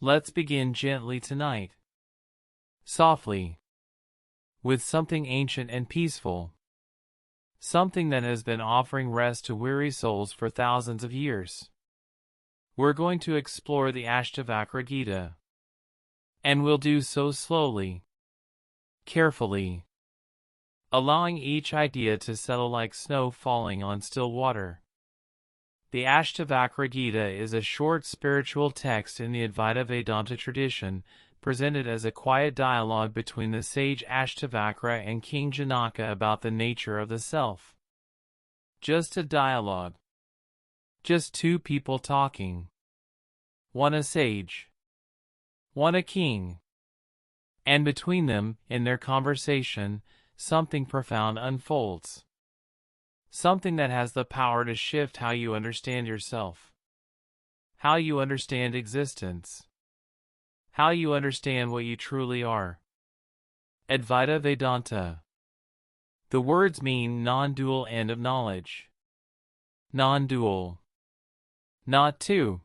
Let's begin gently tonight. Softly. With something ancient and peaceful. Something that has been offering rest to weary souls for thousands of years. We're going to explore the Ashtavakra Gita. And we'll do so slowly. Carefully. Allowing each idea to settle like snow falling on still water. The Ashtavakra Gita is a short spiritual text in the Advaita Vedanta tradition, presented as a quiet dialogue between the sage Ashtavakra and King Janaka about the nature of the self. Just a dialogue. Just two people talking. One a sage. One a king. And between them, in their conversation, something profound unfolds. Something that has the power to shift how you understand yourself. How you understand existence. How you understand what you truly are. Advaita Vedanta. The words mean non-dual end of knowledge. Non-dual. Not two.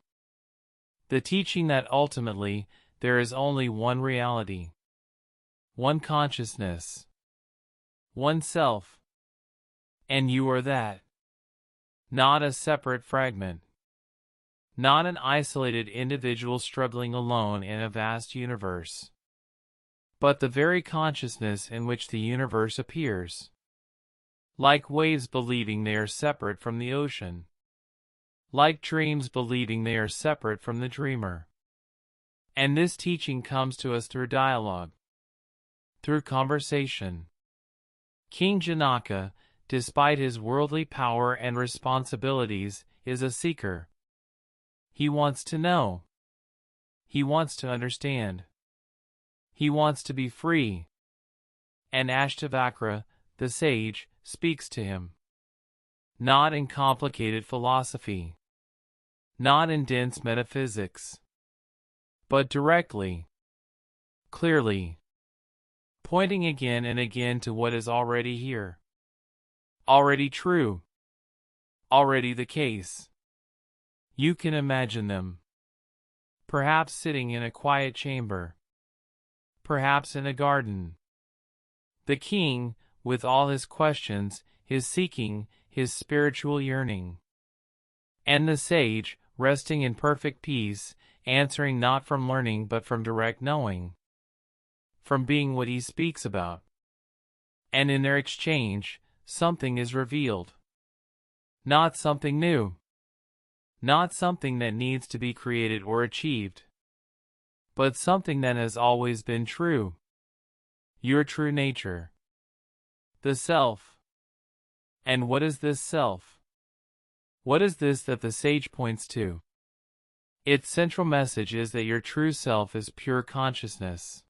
The teaching that ultimately, there is only one reality. One consciousness. One self. And you are that. Not a separate fragment. Not an isolated individual struggling alone in a vast universe. But the very consciousness in which the universe appears. Like waves believing they are separate from the ocean. Like dreams believing they are separate from the dreamer. And this teaching comes to us through dialogue. Through conversation. King Janaka, despite his worldly power and responsibilities, is a seeker. He wants to know. He wants to understand. He wants to be free. And Ashtavakra, the sage, speaks to him. Not in complicated philosophy. Not in dense metaphysics. But directly. Clearly. Pointing again and again to what is already here. Already true. Already the case. You can imagine them. Perhaps sitting in a quiet chamber. Perhaps in a garden. The king, with all his questions, his seeking, his spiritual yearning. And the sage, resting in perfect peace, answering not from learning but from direct knowing. From being what he speaks about. And in their exchange, something is revealed. Not something new. Not something that needs to be created or achieved. But something that has always been true. Your true nature. The self. And what is this self? What is this that the sage points to? Its central message is that your true self is pure consciousness.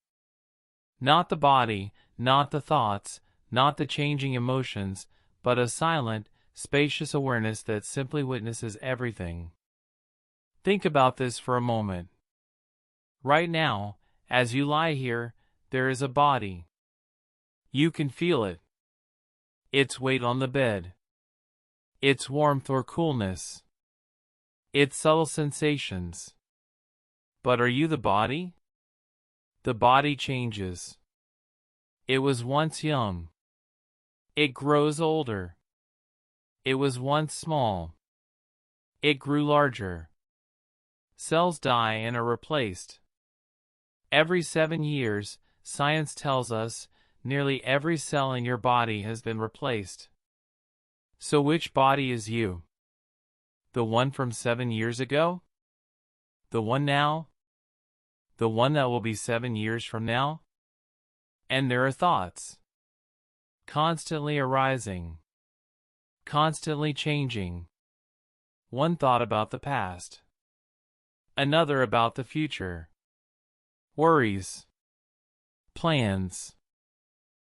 Not the body, not the thoughts, not the changing emotions, but a silent, spacious awareness that simply witnesses everything. Think about this for a moment. Right now, as you lie here, there is a body. You can feel it. Its weight on the bed. Its warmth or coolness. Its subtle sensations. But are you the body? The body changes. It was once young. It grows older. It was once small. It grew larger. Cells die and are replaced. Every 7 years, science tells us, nearly every cell in your body has been replaced. So which body is you? The one from 7 years ago? The one now? The one that will be 7 years from now? And there are thoughts. Constantly arising. Constantly changing. One thought about the past. Another about the future. Worries. Plans.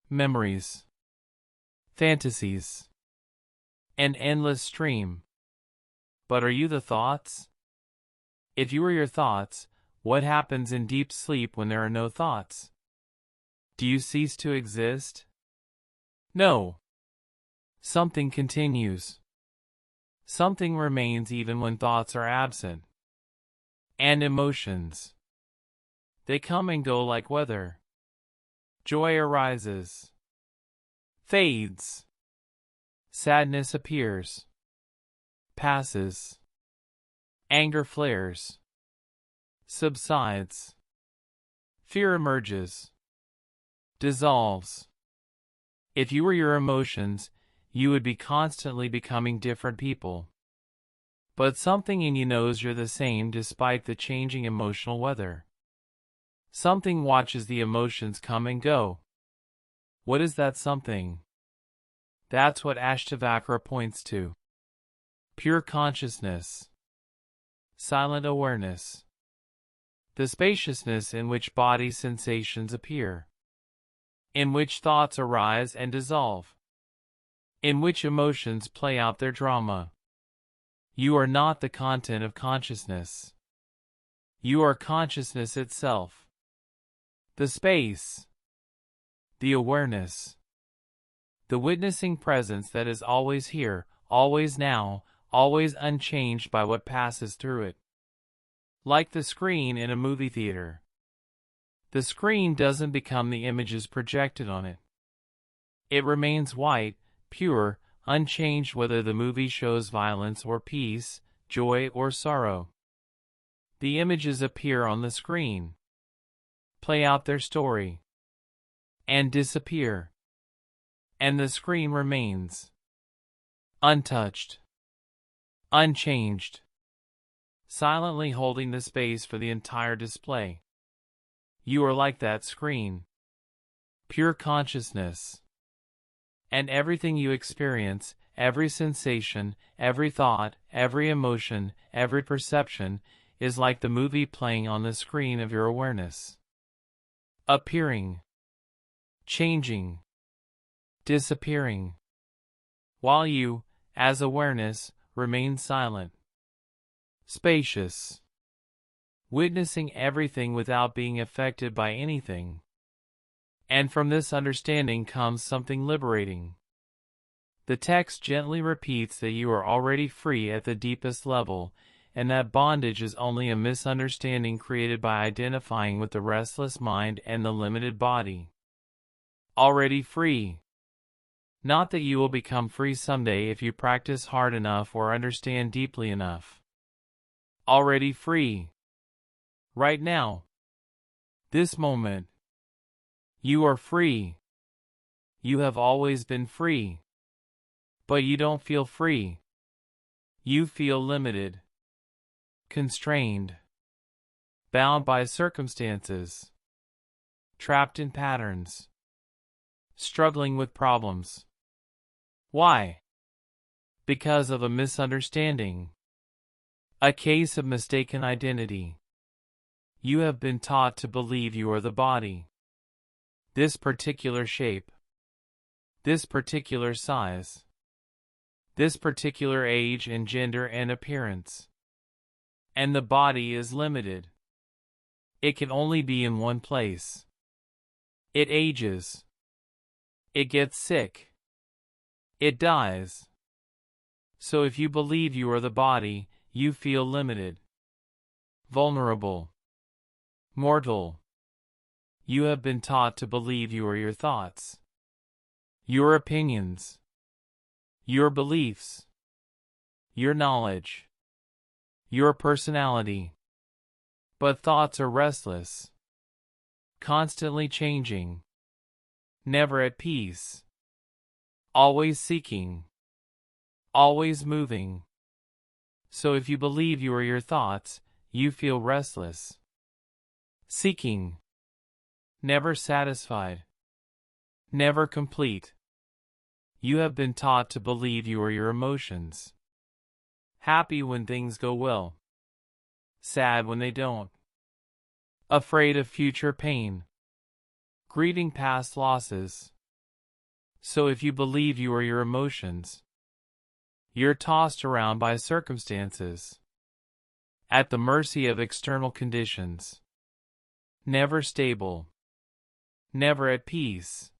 Memories. Fantasies. An endless stream. But are you the thoughts? If you are your thoughts, what happens in deep sleep when there are no thoughts? Do you cease to exist? No. Something continues. Something remains even when thoughts are absent. And emotions. They come and go like weather. Joy arises, fades. Sadness appears, passes. Anger flares, subsides. Fear emerges, dissolves. If you were your emotions, you would be constantly becoming different people. But something in you knows you're the same despite the changing emotional weather. Something watches the emotions come and go. What is that something? That's what Ashtavakra points to. Pure consciousness. Silent awareness. The spaciousness in which body sensations appear. In which thoughts arise and dissolve. In which emotions play out their drama. You are not the content of consciousness. You are consciousness itself. The space. The awareness. The witnessing presence that is always here, always now, always unchanged by what passes through it. Like the screen in a movie theater. The screen doesn't become the images projected on it. It remains white, pure, unchanged whether the movie shows violence or peace, joy or sorrow. The images appear on the screen, play out their story, and disappear. And the screen remains untouched, unchanged, silently holding the space for the entire display. You are like that screen. Pure consciousness. And everything you experience, every sensation, every thought, every emotion, every perception, is like the movie playing on the screen of your awareness. Appearing. Changing. Disappearing. While you, as awareness, remain silent. Spacious. Witnessing everything without being affected by anything. And from this understanding comes something liberating. The text gently repeats that you are already free at the deepest level, and that bondage is only a misunderstanding created by identifying with the restless mind and the limited body. Already free. Not that you will become free someday if you practice hard enough or understand deeply enough. Already free. Right now. This moment. You are free. You have always been free. But you don't feel free. You feel limited. Constrained. Bound by circumstances. Trapped in patterns. Struggling with problems. Why? Because of a misunderstanding. A case of mistaken identity. You have been taught to believe you are the body. This particular shape. This particular size. This particular age and gender and appearance. And the body is limited. It can only be in one place. It ages. It gets sick. It dies. So if you believe you are the body, you feel limited. Vulnerable. Mortal. You have been taught to believe you are your thoughts. Your opinions. Your beliefs. Your knowledge. Your personality. But thoughts are restless. Constantly changing. Never at peace. Always seeking. Always moving. So if you believe you are your thoughts, you feel restless. Seeking. Never satisfied. Never complete. You have been taught to believe you are your emotions. Happy when things go well. Sad when they don't. Afraid of future pain. Grieving past losses. So if you believe you are your emotions, you're tossed around by circumstances. At the mercy of external conditions. Never stable. Never at peace.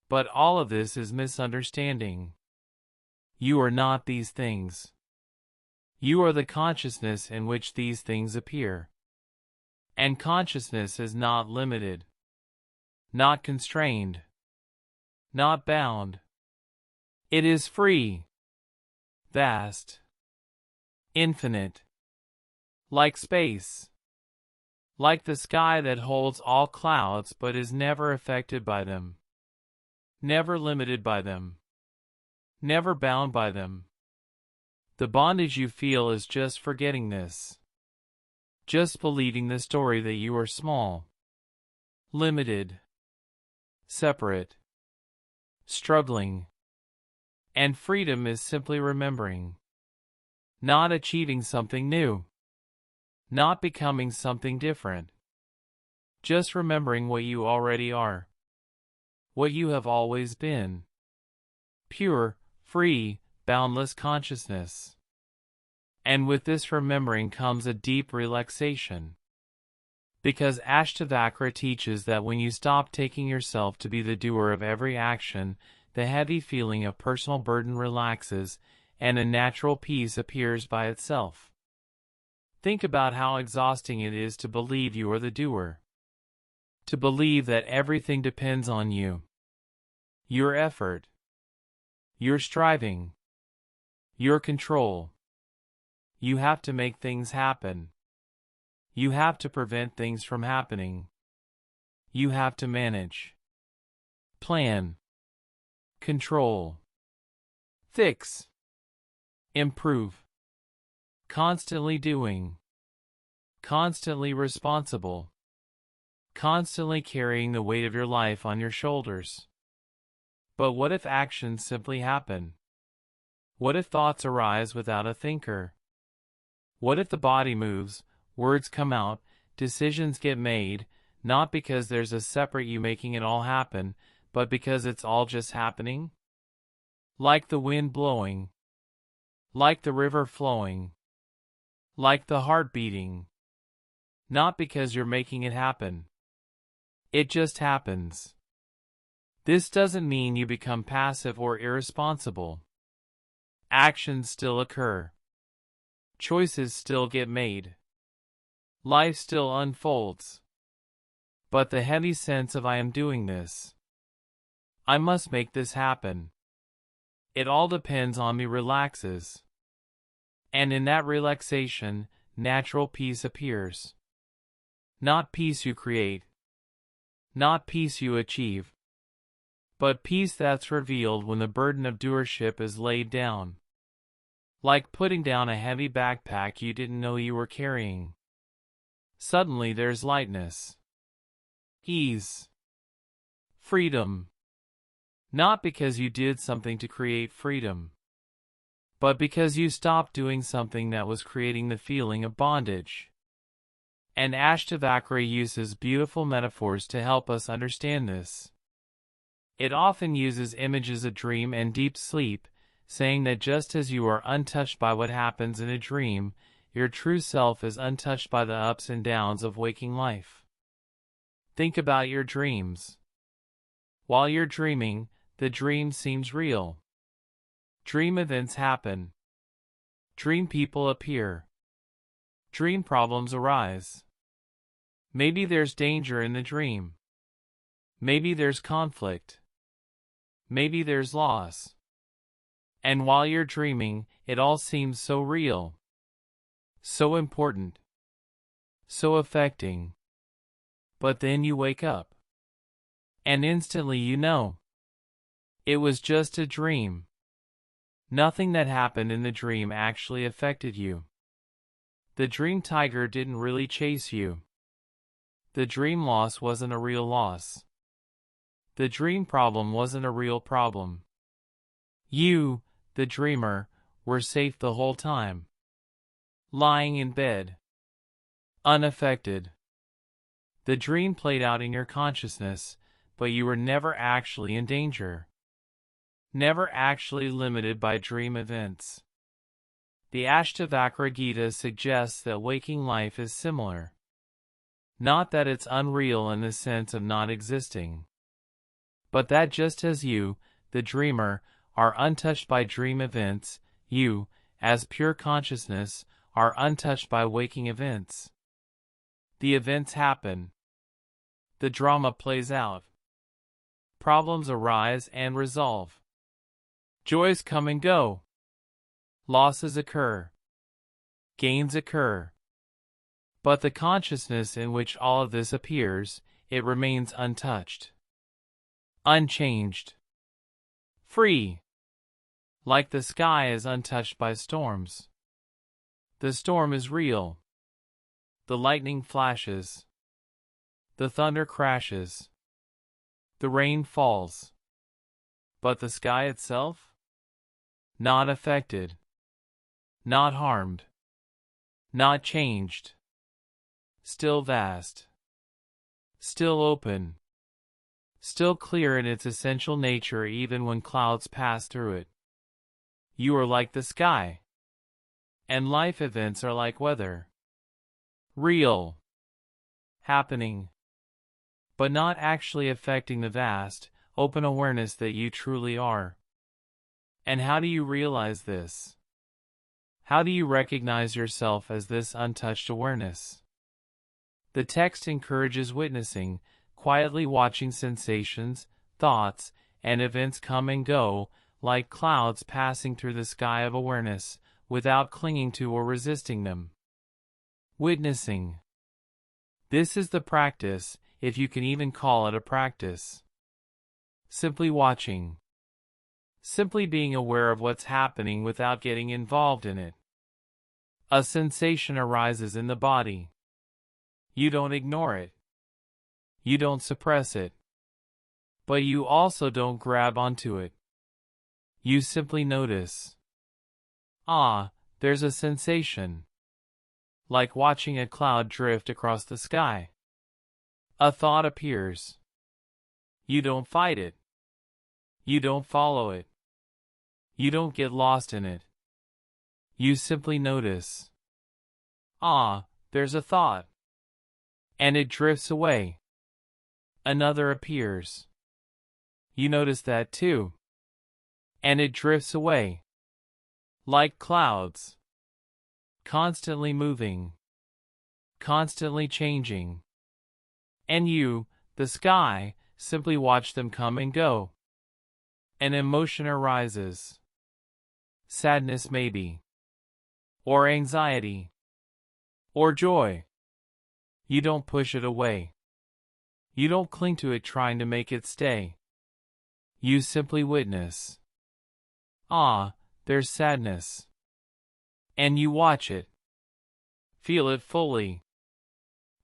But all of this is misunderstanding. You are not these things. You are the consciousness in which these things appear. And consciousness is not limited, not constrained, not bound. It is free, vast, infinite, like space, like the sky that holds all clouds but is never affected by them, never limited by them, never bound by them. The bondage you feel is just forgetting this, just believing the story that you are small, limited, separate, struggling. And freedom is simply remembering, not achieving something new, not becoming something different, just remembering what you already are, what you have always been. Pure, free, boundless consciousness. And with this remembering comes a deep relaxation. Because Ashtavakra teaches that when you stop taking yourself to be the doer of every action, the heavy feeling of personal burden relaxes, and a natural peace appears by itself. Think about how exhausting it is to believe you are the doer. To believe that everything depends on you. Your effort. Your striving. Your control. You have to make things happen. You have to prevent things from happening. You have to manage. Plan. Control. Fix. Improve. Constantly doing. Constantly responsible. Constantly carrying the weight of your life on your shoulders. But what if actions simply happen? What if thoughts arise without a thinker? What if the body moves, words come out, decisions get made, not because there's a separate you making it all happen, but because it's all just happening? Like the wind blowing. Like the river flowing. Like the heart beating. Not because you're making it happen. It just happens. This doesn't mean you become passive or irresponsible. Actions still occur. Choices still get made. Life still unfolds. But the heavy sense of I am doing this. I must make this happen. It all depends on me relaxes. And in that relaxation, natural peace appears. Not peace you create. Not peace you achieve. But peace that's revealed when the burden of doership is laid down. Like putting down a heavy backpack you didn't know you were carrying. Suddenly there's lightness. Ease. Freedom. Not because you did something to create freedom, but because you stopped doing something that was creating the feeling of bondage. And Ashtavakra uses beautiful metaphors to help us understand this. It often uses images of dream and deep sleep, saying that just as you are untouched by what happens in a dream, your true self is untouched by the ups and downs of waking life. Think about your dreams. While you're dreaming, the dream seems real. Dream events happen. Dream people appear. Dream problems arise. Maybe there's danger in the dream. Maybe there's conflict. Maybe there's loss. And while you're dreaming, it all seems so real. So important. So affecting. But then you wake up. And instantly you know. It was just a dream. Nothing that happened in the dream actually affected you. The dream tiger didn't really chase you. The dream loss wasn't a real loss. The dream problem wasn't a real problem. You, the dreamer, were safe the whole time. Lying in bed. Unaffected. The dream played out in your consciousness, but you were never actually in danger. Never actually limited by dream events. The Ashtavakra Gita suggests that waking life is similar. Not that it's unreal in the sense of not existing, but that just as you, the dreamer, are untouched by dream events, you, as pure consciousness, are untouched by waking events. The events happen. The drama plays out. Problems arise and resolve. Joys come and go. Losses occur. Gains occur. But the consciousness in which all of this appears, it remains untouched. Unchanged. Free. Like the sky is untouched by storms. The storm is real. The lightning flashes. The thunder crashes. The rain falls. But the sky itself? Not affected. Not harmed. Not changed. Still vast. Still open. Still clear in its essential nature even when clouds pass through it. You are like the sky. And life events are like weather. Real. Happening. But not actually affecting the vast, open awareness that you truly are. And how do you realize this? How do you recognize yourself as this untouched awareness? The text encourages witnessing, quietly watching sensations, thoughts, and events come and go, like clouds passing through the sky of awareness, without clinging to or resisting them. Witnessing. This is the practice, if you can even call it a practice. Simply watching. Simply being aware of what's happening without getting involved in it. A sensation arises in the body. You don't ignore it. You don't suppress it. But you also don't grab onto it. You simply notice. Ah, there's a sensation. Like watching a cloud drift across the sky. A thought appears. You don't fight it. You don't follow it. You don't get lost in it. You simply notice. Ah, there's a thought. And it drifts away. Another appears. You notice that too. And it drifts away. Like clouds. Constantly moving. Constantly changing. And you, the sky, simply watch them come and go. An emotion arises. Sadness maybe. Or anxiety. Or joy. You don't push it away. You don't cling to it trying to make it stay. You simply witness. Ah, there's sadness. And you watch it. Feel it fully.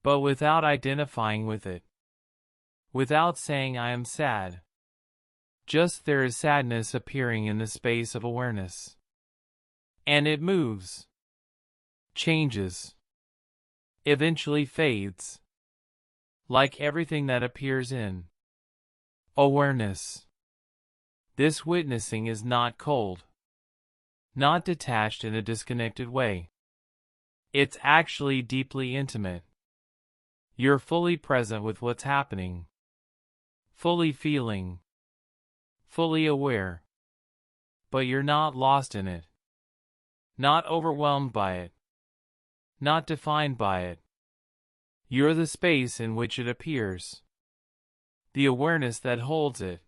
But without identifying with it. Without saying I am sad. Just there is sadness appearing in the space of awareness. And it moves. Changes. Eventually fades. Like everything that appears in awareness. This witnessing is not cold. Not detached in a disconnected way. It's actually deeply intimate. You're fully present with what's happening. Fully feeling. Fully aware. But you're not lost in it. Not overwhelmed by it. Not defined by it. You're the space in which it appears. The awareness that holds it.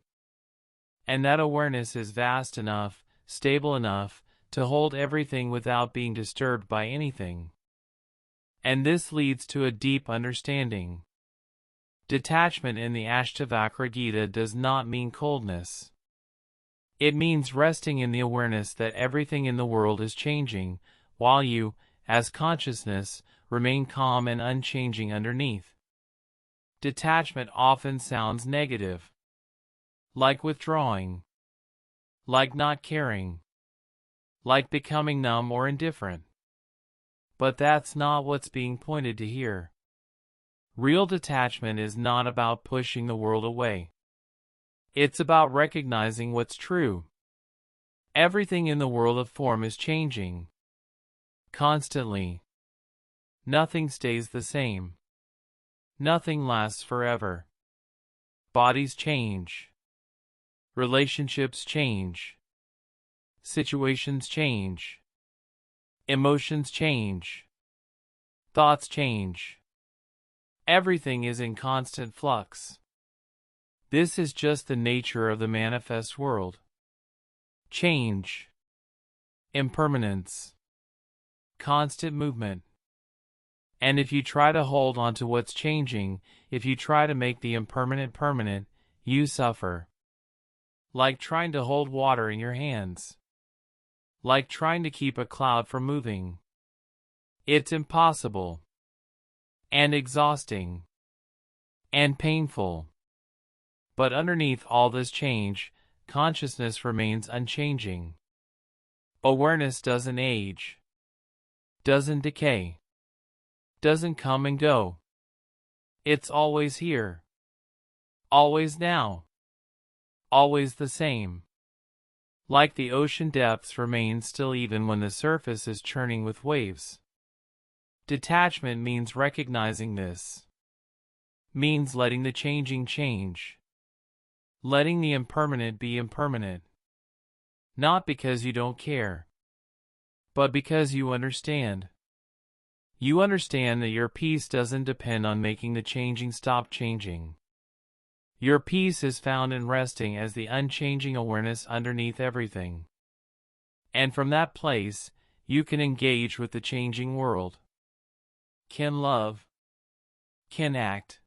And that awareness is vast enough, stable enough, to hold everything without being disturbed by anything. And this leads to a deep understanding. Detachment in the Ashtavakra Gita does not mean coldness. It means resting in the awareness that everything in the world is changing, while you, as consciousness, remain calm and unchanging underneath. Detachment often sounds negative. Like withdrawing. Like not caring. Like becoming numb or indifferent. But that's not what's being pointed to here. Real detachment is not about pushing the world away. It's about recognizing what's true. Everything in the world of form is changing. Constantly. Nothing stays the same. Nothing lasts forever. Bodies change. Relationships change. Situations change. Emotions change. Thoughts change. Everything is in constant flux. This is just the nature of the manifest world. Change, impermanence, constant movement. And if you try to hold on to what's changing, if you try to make the impermanent permanent, you suffer. Like trying to hold water in your hands. Like trying to keep a cloud from moving. It's impossible. And exhausting. And painful. But underneath all this change, consciousness remains unchanging. Awareness doesn't age. Doesn't decay. Doesn't come and go. It's always here. Always now. Always the same. Like the ocean depths remain still even when the surface is churning with waves. Detachment means recognizing this. Means letting the changing change. Letting the impermanent be impermanent. Not because you don't care, but because you understand. You understand that your peace doesn't depend on making the changing stop changing. Your peace is found in resting as the unchanging awareness underneath everything. And from that place, you can engage with the changing world. Can love. Can act.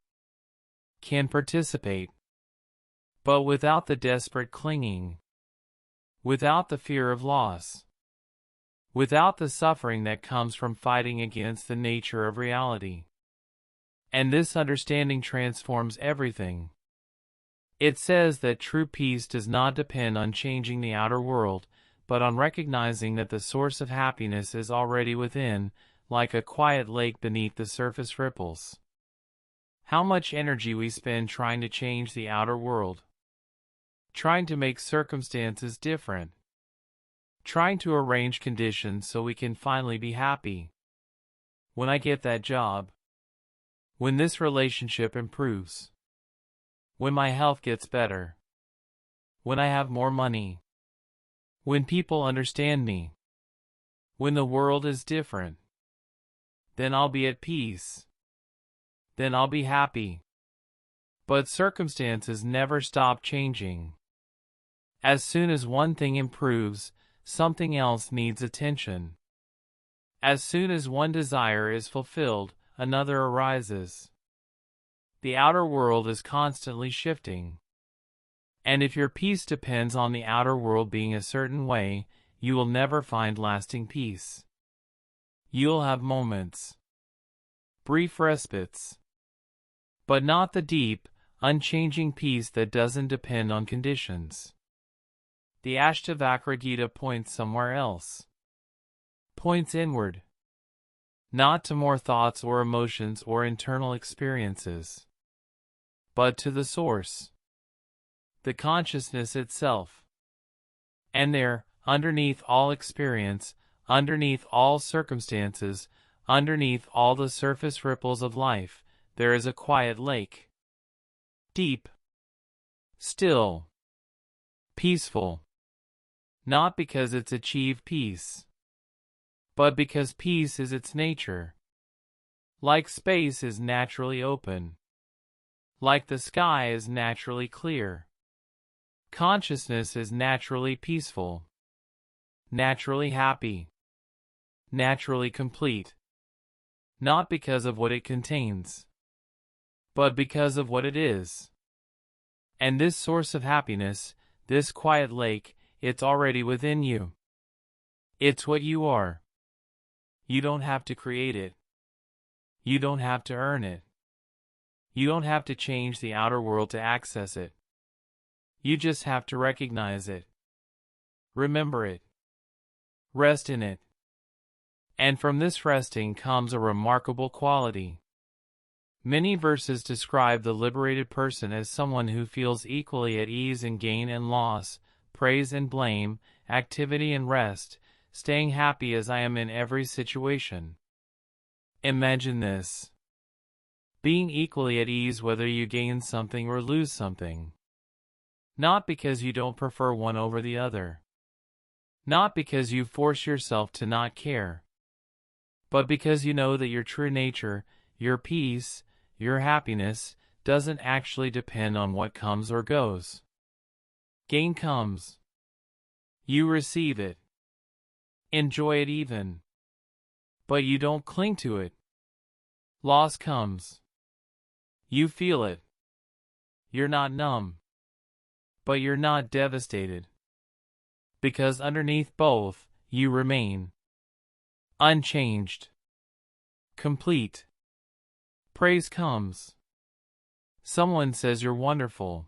Can participate. But without the desperate clinging. Without the fear of loss. Without the suffering that comes from fighting against the nature of reality. And this understanding transforms everything. It says that true peace does not depend on changing the outer world, but on recognizing that the source of happiness is already within, like a quiet lake beneath the surface ripples. How much energy we spend trying to change the outer world. Trying to make circumstances different. Trying to arrange conditions so we can finally be happy. When I get that job. When this relationship improves. When my health gets better. When I have more money. When people understand me. When the world is different. Then I'll be at peace. Then I'll be happy. But circumstances never stop changing. As soon as one thing improves, something else needs attention. As soon as one desire is fulfilled, another arises. The outer world is constantly shifting. And if your peace depends on the outer world being a certain way, you will never find lasting peace. You'll have moments. Brief respites. But not the deep, unchanging peace that doesn't depend on conditions. The Ashtavakra Gita points somewhere else. Points inward. Not to more thoughts or emotions or internal experiences. But to the source. The consciousness itself. And there, underneath all experience, underneath all circumstances, underneath all the surface ripples of life, there is a quiet lake. Deep. Still. Peaceful. Not because it's achieved peace, but because peace is its nature. Like space is naturally open. Like the sky is naturally clear. Consciousness is naturally peaceful. Naturally happy. Naturally complete. Not because of what it contains, but because of what it is. And this source of happiness, this quiet lake, it's already within you. It's what you are. You don't have to create it. You don't have to earn it. You don't have to change the outer world to access it. You just have to recognize it. Remember it. Rest in it. And from this resting comes a remarkable quality. Many verses describe the liberated person as someone who feels equally at ease in gain and loss, praise and blame, activity and rest, staying happy as I am in every situation. Imagine this. Being equally at ease whether you gain something or lose something. Not because you don't prefer one over the other. Not because you force yourself to not care. But because you know that your true nature, your peace, your happiness doesn't actually depend on what comes or goes. Gain comes. You receive it. Enjoy it even. But you don't cling to it. Loss comes. You feel it. You're not numb. But you're not devastated. Because underneath both, you remain. Unchanged. Complete. Praise comes. Someone says you're wonderful.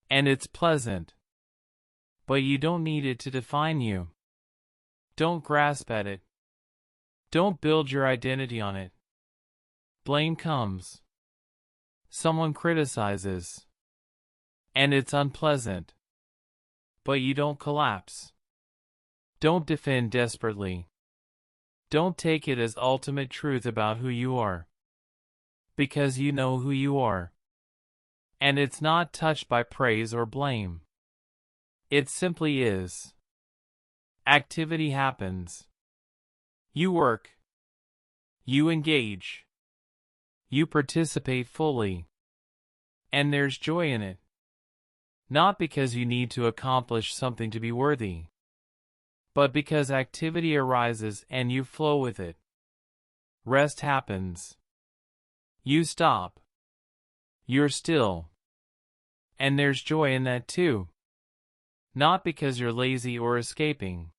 And it's pleasant. But you don't need it to define you. Don't grasp at it. Don't build your identity on it. Blame comes. Someone criticizes. And it's unpleasant. But you don't collapse. Don't defend desperately. Don't take it as ultimate truth about who you are. Because you know who you are. And it's not touched by praise or blame. It simply is. Activity happens. You work. You engage. You participate fully. And there's joy in it. Not because you need to accomplish something to be worthy, but because activity arises and you flow with it. Rest happens. You stop. You're still. And there's joy in that too. Not because you're lazy or escaping,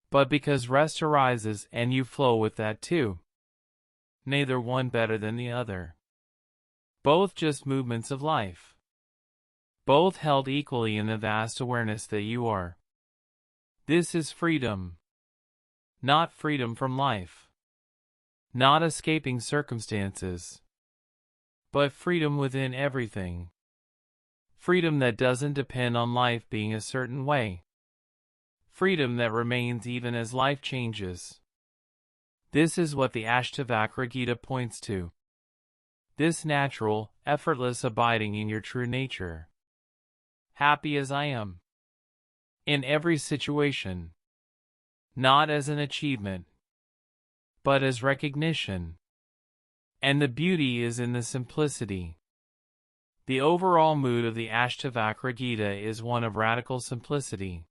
but because rest arises and you flow with that too. Neither one better than the other. Both just movements of life. Both held equally in the vast awareness that you are. This is freedom. Not freedom from life. Not escaping circumstances. But freedom within everything. Freedom that doesn't depend on life being a certain way. Freedom that remains even as life changes. This is what the Ashtavakra Gita points to. This natural, effortless abiding in your true nature. Happy as I am. In every situation. Not as an achievement, but as recognition. And the beauty is in the simplicity. The overall mood of the Ashtavakra Gita is one of radical simplicity.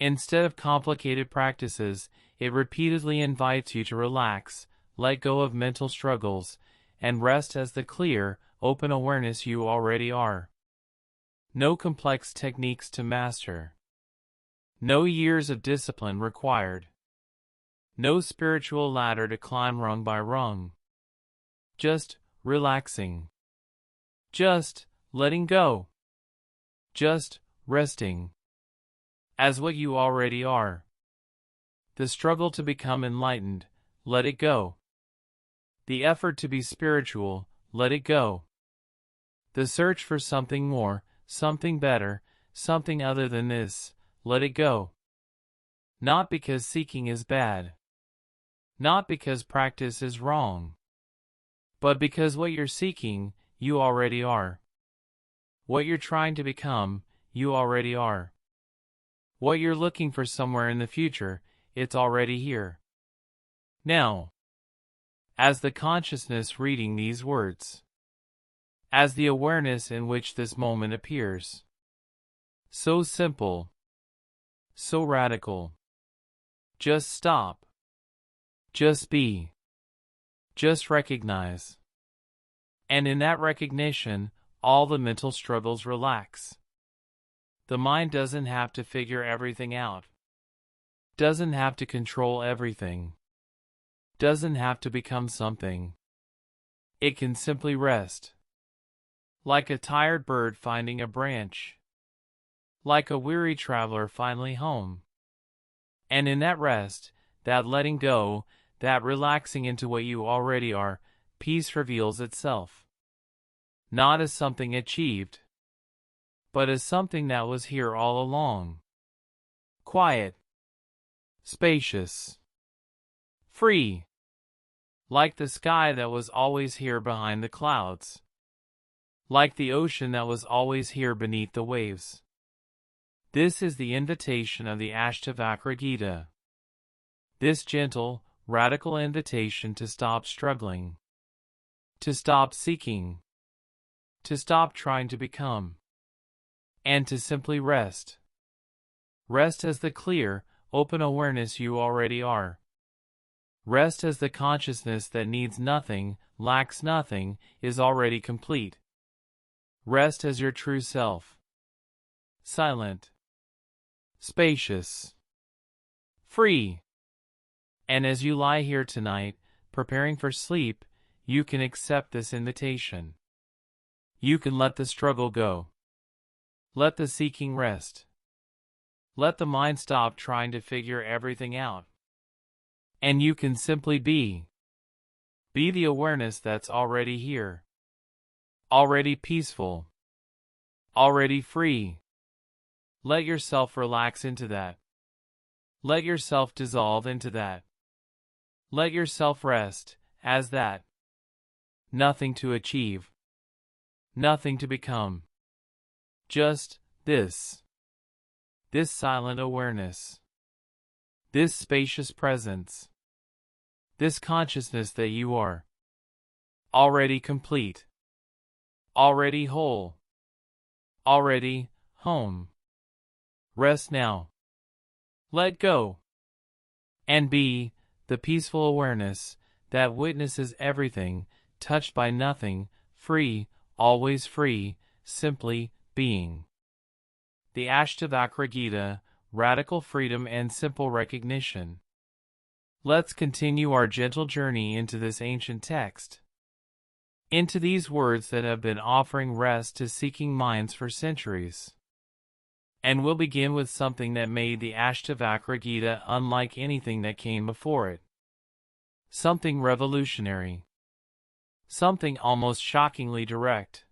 Instead of complicated practices, it repeatedly invites you to relax, let go of mental struggles, and rest as the clear, open awareness you already are. No complex techniques to master. No years of discipline required. No spiritual ladder to climb rung by rung. Just relaxing. Just letting go. Just resting. As what you already are. The struggle to become enlightened, let it go. The effort to be spiritual, let it go. The search for something more, something better, something other than this, let it go. Not because seeking is bad. Not because practice is wrong. But because what you're seeking, you already are. What you're trying to become, you already are. What you're looking for somewhere in the future, it's already here. Now, as the consciousness reading these words, as the awareness in which this moment appears. So simple. So radical. Just stop. Just be. Just recognize. And in that recognition, all the mental struggles relax. The mind doesn't have to figure everything out. Doesn't have to control everything. Doesn't have to become something. It can simply rest. Like a tired bird finding a branch. Like a weary traveler finally home. And in that rest, that letting go, that relaxing into what you already are, peace reveals itself. Not as something achieved, but as something that was here all along. Quiet. Spacious. Free. Like the sky that was always here behind the clouds. Like the ocean that was always here beneath the waves. This is the invitation of the Ashtavakra Gita. This gentle, radical invitation to stop struggling. to stop seeking, to stop trying to become, and to simply rest. Rest as the clear, open awareness you already are. Rest as the consciousness that needs nothing, lacks nothing, is already complete. Rest as your true self. Silent, spacious, free. And as you lie here tonight, preparing for sleep, you can accept this invitation. You can let the struggle go. Let the seeking rest. Let the mind stop trying to figure everything out. And you can simply be. Be the awareness that's already here. Already peaceful. Already free. Let yourself relax into that. Let yourself dissolve into that. Let yourself rest as that. Nothing to achieve. Nothing to become. Just this. This silent awareness. This spacious presence. This consciousness that you are. Already complete. Already whole. Already home. Rest now. Let go. And be the peaceful awareness that witnesses everything, touched by nothing, free, always free, simply being. The Ashtavakra Gita, Radical Freedom and Simple Recognition. Let's continue our gentle journey into this ancient text. Into these words that have been offering rest to seeking minds for centuries. And we'll begin with something that made the Ashtavakra Gita unlike anything that came before it. Something revolutionary. Something almost shockingly direct.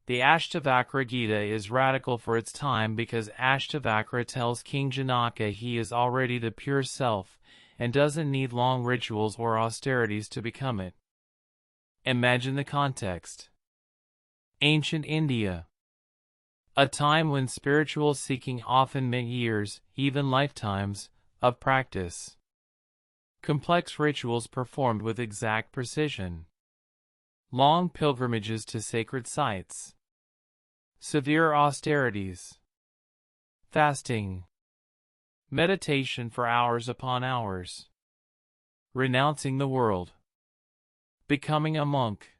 The Ashtavakra Gita is radical for its time because Ashtavakra tells King Janaka he is already the pure self and doesn't need long rituals or austerities to become it. Imagine the context. Ancient India. A time when spiritual seeking often meant years, even lifetimes, of practice. Complex rituals performed with exact precision. Long pilgrimages to sacred sites. Severe austerities. Fasting. Meditation for hours upon hours. Renouncing the world. Becoming a monk.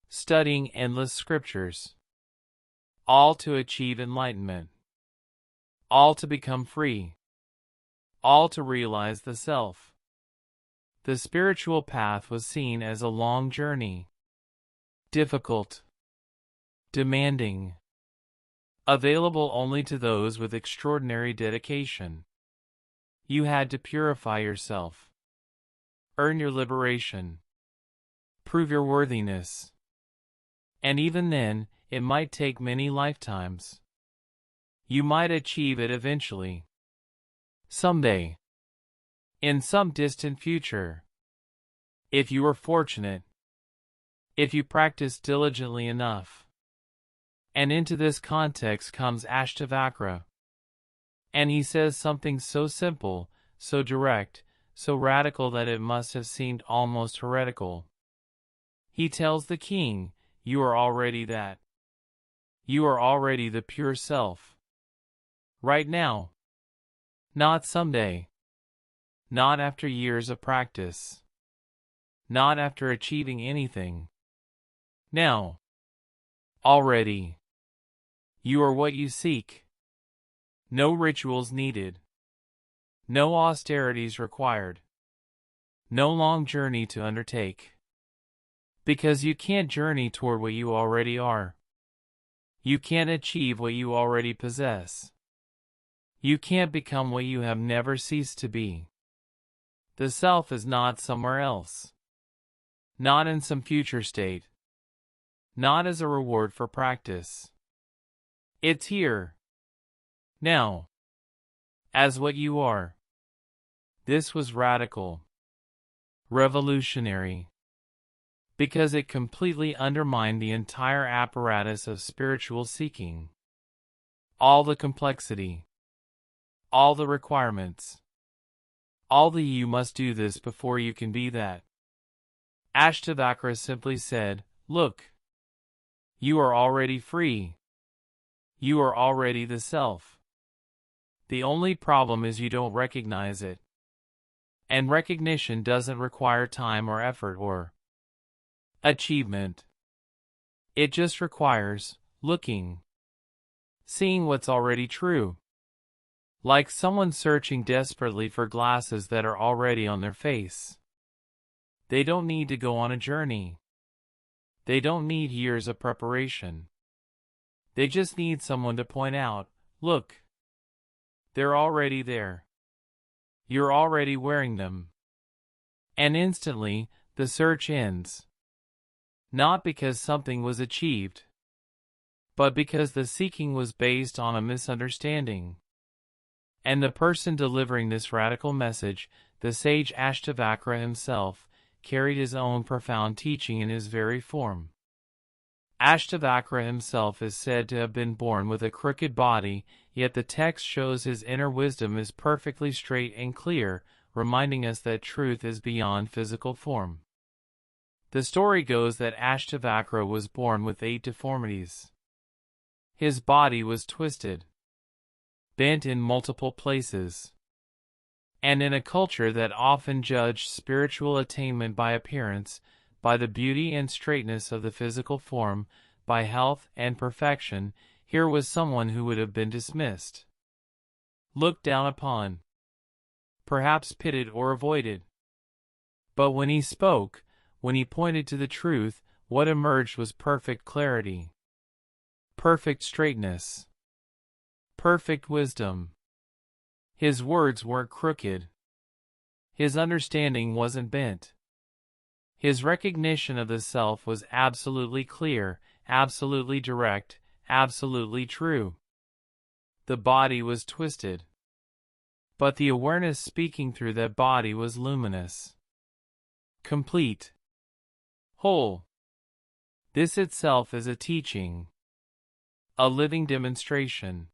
Studying endless scriptures. All to achieve enlightenment. All to become free. All to realize the self. The spiritual path was seen as a long journey. Difficult. Demanding. Available only to those with extraordinary dedication. You had to purify yourself. Earn your liberation. Prove your worthiness. And even then, it might take many lifetimes. You might achieve it eventually. Someday. In some distant future. If you were fortunate. If you practiced diligently enough. And into this context comes Ashtavakra. And he says something so simple, so direct, so radical that it must have seemed almost heretical. He tells the king, you are already that. You are already the pure self. Right now. Not someday. Not after years of practice. Not after achieving anything. Now. Already. You are what you seek. No rituals needed. No austerities required. No long journey to undertake. Because you can't journey toward what you already are. You can't achieve what you already possess. You can't become what you have never ceased to be. The self is not somewhere else. Not in some future state. Not as a reward for practice. It's here. Now. As what you are. This was radical. Revolutionary. Because it completely undermined the entire apparatus of spiritual seeking. All the complexity. All the requirements. All the you must do this before you can be that. Ashtavakra simply said, "Look, you are already free. You are already the self. The only problem is you don't recognize it. And recognition doesn't require time or effort or achievement. It just requires looking, seeing what's already true. Like someone searching desperately for glasses that are already on their face. They don't need to go on a journey. They don't need years of preparation. They just need someone to point out, look, they're already there. You're already wearing them." And instantly, the search ends. Not because something was achieved, but because the seeking was based on a misunderstanding. And the person delivering this radical message, the sage Ashtavakra himself, carried his own profound teaching in his very form. Ashtavakra himself is said to have been born with a crooked body, yet the text shows his inner wisdom is perfectly straight and clear, reminding us that truth is beyond physical form. The story goes that Ashtavakra was born with 8 deformities. His body was twisted, bent in multiple places. And in a culture that often judged spiritual attainment by appearance, by the beauty and straightness of the physical form, by health and perfection, here was someone who would have been dismissed, looked down upon, perhaps pitted or avoided. But when he spoke, when he pointed to the truth, what emerged was perfect clarity, perfect straightness, perfect wisdom. His words weren't crooked. His understanding wasn't bent. His recognition of the self was absolutely clear, absolutely direct, absolutely true. The body was twisted, but the awareness speaking through that body was luminous, complete, whole. This itself is a teaching, a living demonstration,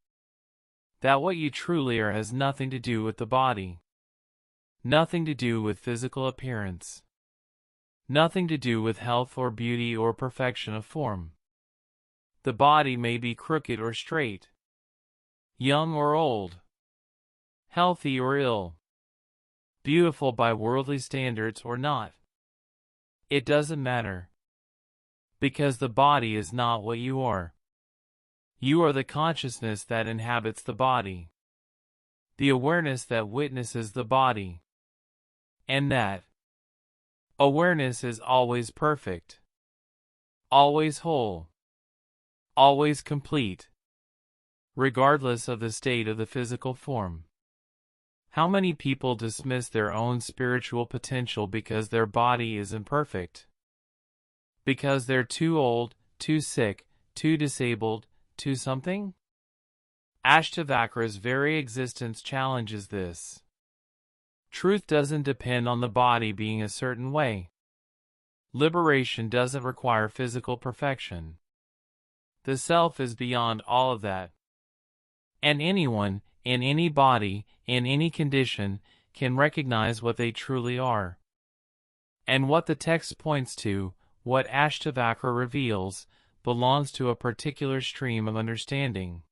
that what you truly are has nothing to do with the body, nothing to do with physical appearance, nothing to do with health or beauty or perfection of form. The body may be crooked or straight, young or old, healthy or ill, beautiful by worldly standards or not. It doesn't matter, because the body is not what you are. You are the consciousness that inhabits the body, the awareness that witnesses the body, and that awareness is always perfect, always whole, always complete, regardless of the state of the physical form. How many people dismiss their own spiritual potential because their body is imperfect? Because they're too old, too sick, too disabled, too something? Ashtavakra's very existence challenges this. Truth doesn't depend on the body being a certain way. Liberation doesn't require physical perfection. The self is beyond all of that. And anyone, in any body, in any condition, can recognize what they truly are. And what the text points to, what Ashtavakra reveals, belongs to a particular stream of understanding.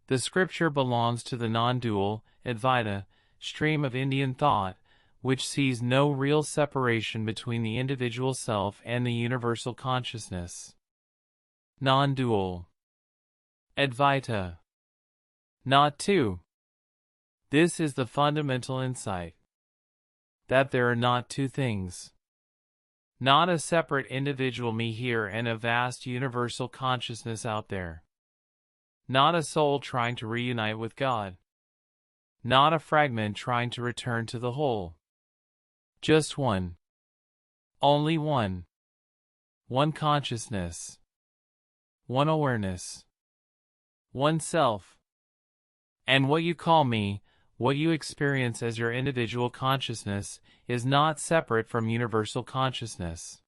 The scripture belongs to the non-dual, Advaita, stream of Indian thought, which sees no real separation between the individual self and the universal consciousness. Non-dual. Advaita. Not two. This is the fundamental insight. That there are not two things. Not a separate individual me here and a vast universal consciousness out there. Not a soul trying to reunite with God. Not a fragment trying to return to the whole. Just one. Only one. One consciousness. One awareness. One self. And what you call me, what you experience as your individual consciousness, is not separate from universal consciousness.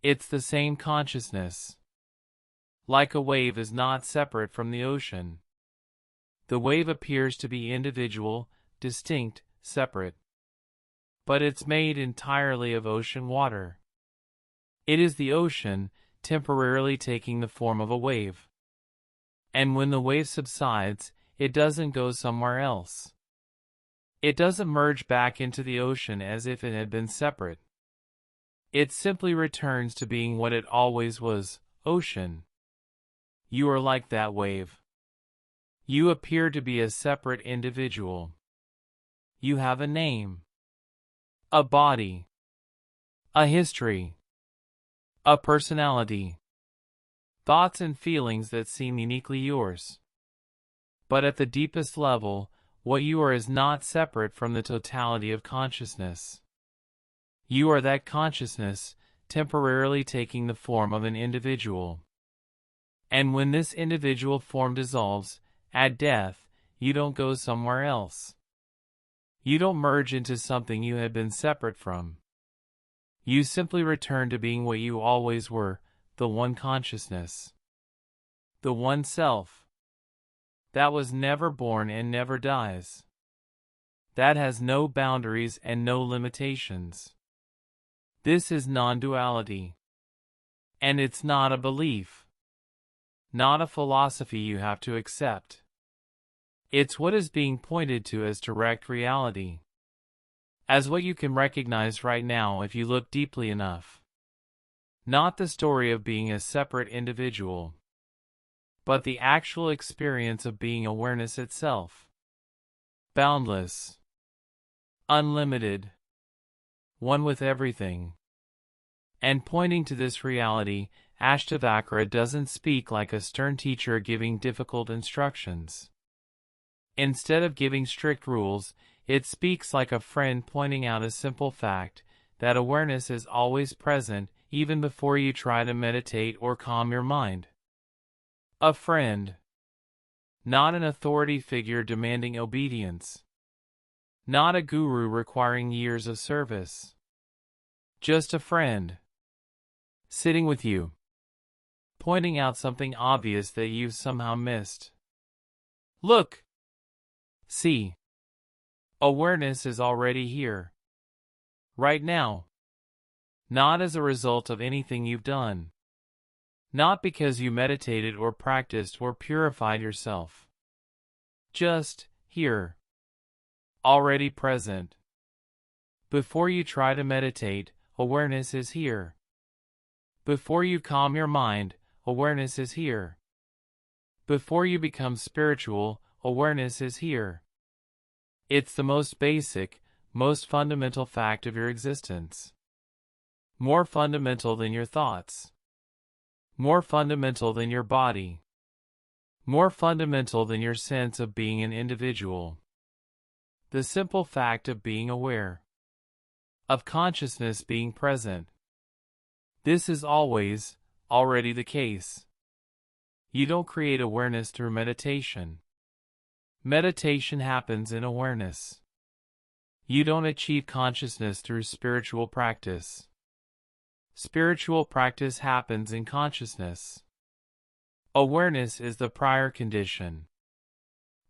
It's the same consciousness. Like a wave is not separate from the ocean. The wave appears to be individual, distinct, separate. but it's made entirely of ocean water. It is the ocean, temporarily taking the form of a wave. And when the wave subsides, it doesn't go somewhere else. It doesn't merge back into the ocean as if it had been separate. It simply returns to being what it always was, ocean. You are like that wave. You appear to be a separate individual. You have a name, a body, a history, a personality, thoughts and feelings that seem uniquely yours. But at the deepest level, what you are is not separate from the totality of consciousness. You are that consciousness, temporarily taking the form of an individual. And when this individual form dissolves, at death, you don't go somewhere else. You don't merge into something you had been separate from. You simply return to being what you always were, the one consciousness. The one self. That was never born and never dies. That has no boundaries and no limitations. This is non-duality. And it's not a belief. Not a philosophy you have to accept. It's what is being pointed to as direct reality. As what you can recognize right now if you look deeply enough. Not the story of being a separate individual, but the actual experience of being awareness itself. Boundless. Unlimited. One with everything. And pointing to this reality, Ashtavakra doesn't speak like a stern teacher giving difficult instructions. Instead of giving strict rules, it speaks like a friend pointing out a simple fact, that awareness is always present, even before you try to meditate or calm your mind. A friend. Not an authority figure demanding obedience. Not a guru requiring years of service. Just a friend. Sitting with you. Pointing out something obvious that you've somehow missed. Look. See. Awareness is already here. Right now. Not as a result of anything you've done. Not because you meditated or practiced or purified yourself. Just here. Already present. Before you try to meditate, awareness is here. Before you calm your mind, awareness is here. Before you become spiritual, awareness is here. It's the most basic, most fundamental fact of your existence. More fundamental than your thoughts. More fundamental than your body. More fundamental than your sense of being an individual. The simple fact of being aware. Of consciousness being present. This is always, already the case. You don't create awareness through meditation. Meditation happens in awareness. You don't achieve consciousness through spiritual practice. Spiritual practice happens in consciousness. Awareness is the prior condition.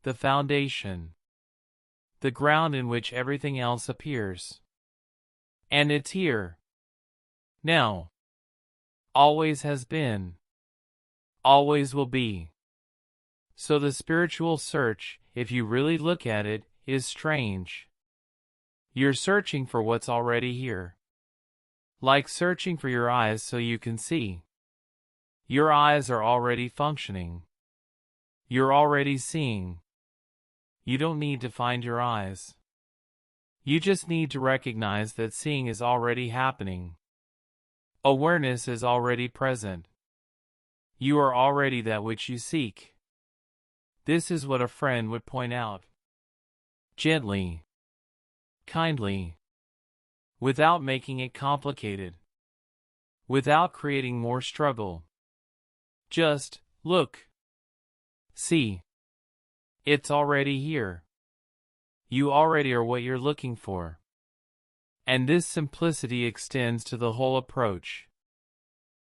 The foundation. The ground in which everything else appears. And it's here. Now. Always has been. Always will be. So the spiritual search, if you really look at it, is strange. You're searching for what's already here. Like searching for your eyes so you can see. Your eyes are already functioning. You're already seeing. You don't need to find your eyes. You just need to recognize that seeing is already happening. Awareness is already present. You are already that which you seek. This is what a friend would point out. Gently. Kindly. Without making it complicated. Without creating more struggle. Just, look. See. It's already here. You already are what you're looking for. And this simplicity extends to the whole approach.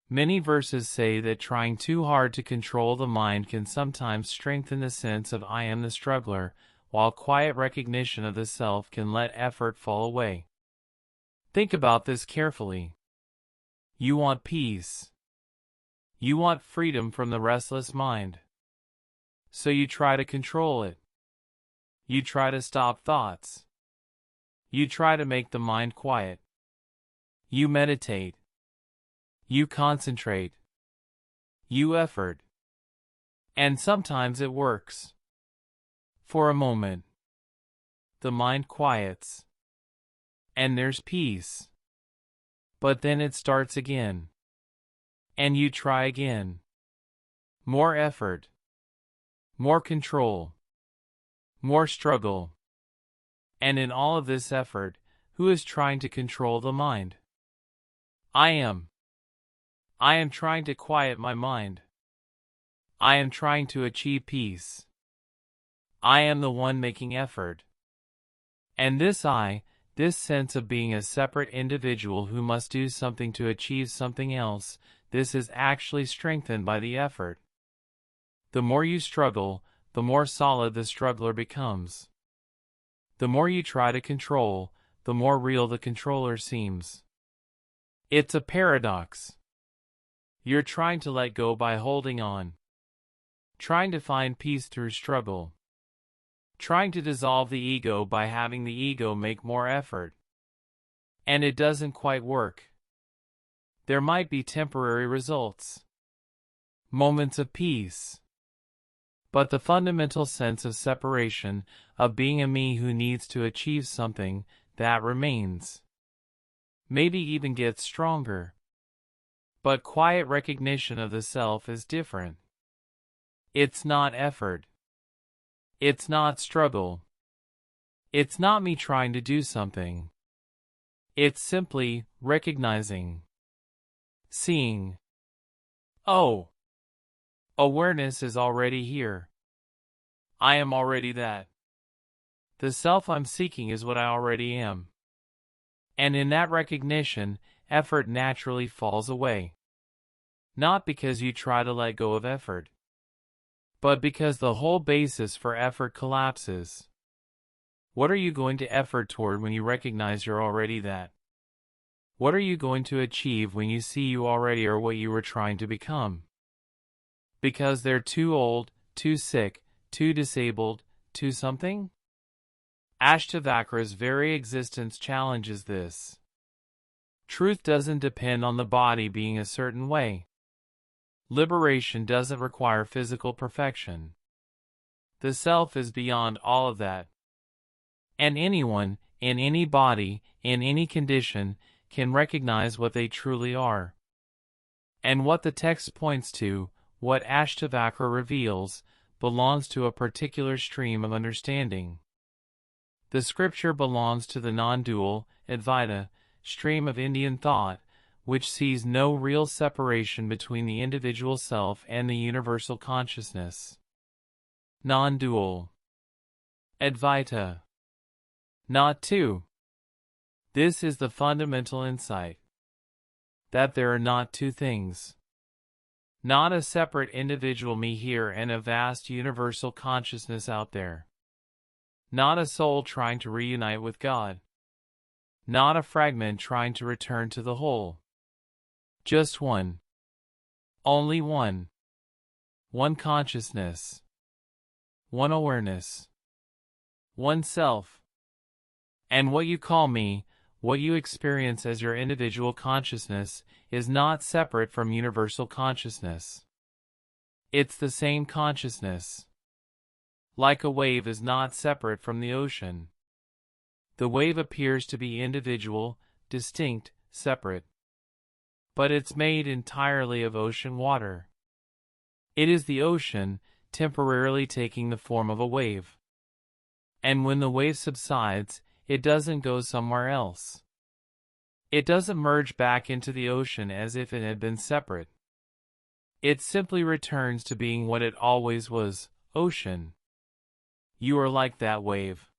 Many verses say that trying too hard to control the mind can sometimes strengthen the sense of I am the struggler, while quiet recognition of the self can let effort fall away. Think about this carefully. You want peace. You want freedom from the restless mind. So you try to control it. You try to stop thoughts. You try to make the mind quiet. You meditate. You concentrate. You effort. And sometimes it works. For a moment, the mind quiets. And there's peace. But then it starts again. And you try again. More effort. More control. More struggle. And in all of this effort, who is trying to control the mind? I am. I am trying to quiet my mind. I am trying to achieve peace. I am the one making effort. And this sense of being a separate individual who must do something to achieve something else, this is actually strengthened by the effort. The more you struggle, the more solid the struggler becomes. The more you try to control, the more real the controller seems. It's a paradox. You're trying to let go by holding on. Trying to find peace through struggle. Trying to dissolve the ego by having the ego make more effort. And it doesn't quite work. There might be temporary results. Moments of peace. But the fundamental sense of separation, of being a me who needs to achieve something, that remains. Maybe even gets stronger. But quiet recognition of the self is different. It's not effort. It's not struggle. It's not me trying to do something. It's simply recognizing. Seeing. Oh. Awareness is already here. I am already that. The self I'm seeking is what I already am. And in that recognition, effort naturally falls away. Not because you try to let go of effort, but because the whole basis for effort collapses. What are you going to effort toward when you recognize you're already that? What are you going to achieve when you see you already are what you were trying to become? Because they're too old, too sick, too disabled, too something? Ashtavakra's very existence challenges this. Truth doesn't depend on the body being a certain way. Liberation doesn't require physical perfection. The self is beyond all of that. And anyone, in any body, in any condition, can recognize what they truly are. And what the text points to, what Ashtavakra reveals, belongs to a particular stream of understanding. The scripture belongs to the non-dual, Advaita, stream of Indian thought, which sees no real separation between the individual self and the universal consciousness. Non-dual. Advaita. Not two. This is the fundamental insight. That there are not two things. Not a separate individual me here and a vast universal consciousness out there. Not a soul trying to reunite with God. Not a fragment trying to return to the whole. Just one. Only one. One consciousness. One awareness. One self. And what you call me, what you experience as your individual consciousness, is not separate from universal consciousness. It's the same consciousness. Like a wave is not separate from the ocean. The wave appears to be individual, distinct, separate. But it's made entirely of ocean water. It is the ocean, temporarily taking the form of a wave. And when the wave subsides, it doesn't go somewhere else. It doesn't merge back into the ocean as if it had been separate. It simply returns to being what it always was, ocean. You are like that wave.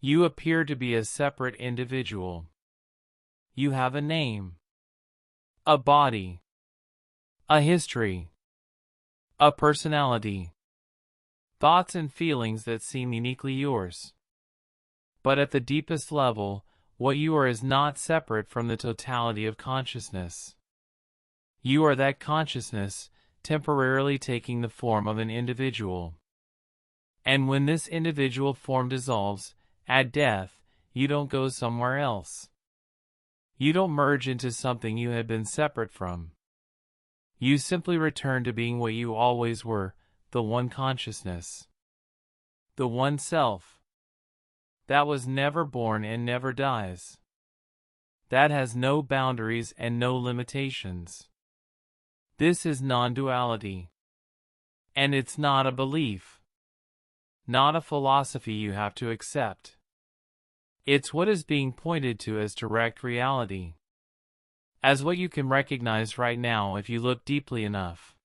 You appear to be a separate individual. You have a name, a body, a history, a personality, thoughts and feelings that seem uniquely yours. But at the deepest level, What you are is not separate from the totality of consciousness. You are that consciousness, temporarily taking the form of an individual. And when this individual form dissolves, at death, you don't go somewhere else. You don't merge into something you had been separate from. You simply return to being what you always were, the one consciousness. The one self. That was never born and never dies. That has no boundaries and no limitations. This is non-duality. And it's not a belief. Not a philosophy you have to accept. It's what is being pointed to as direct reality. As what you can recognize right now if you look deeply enough.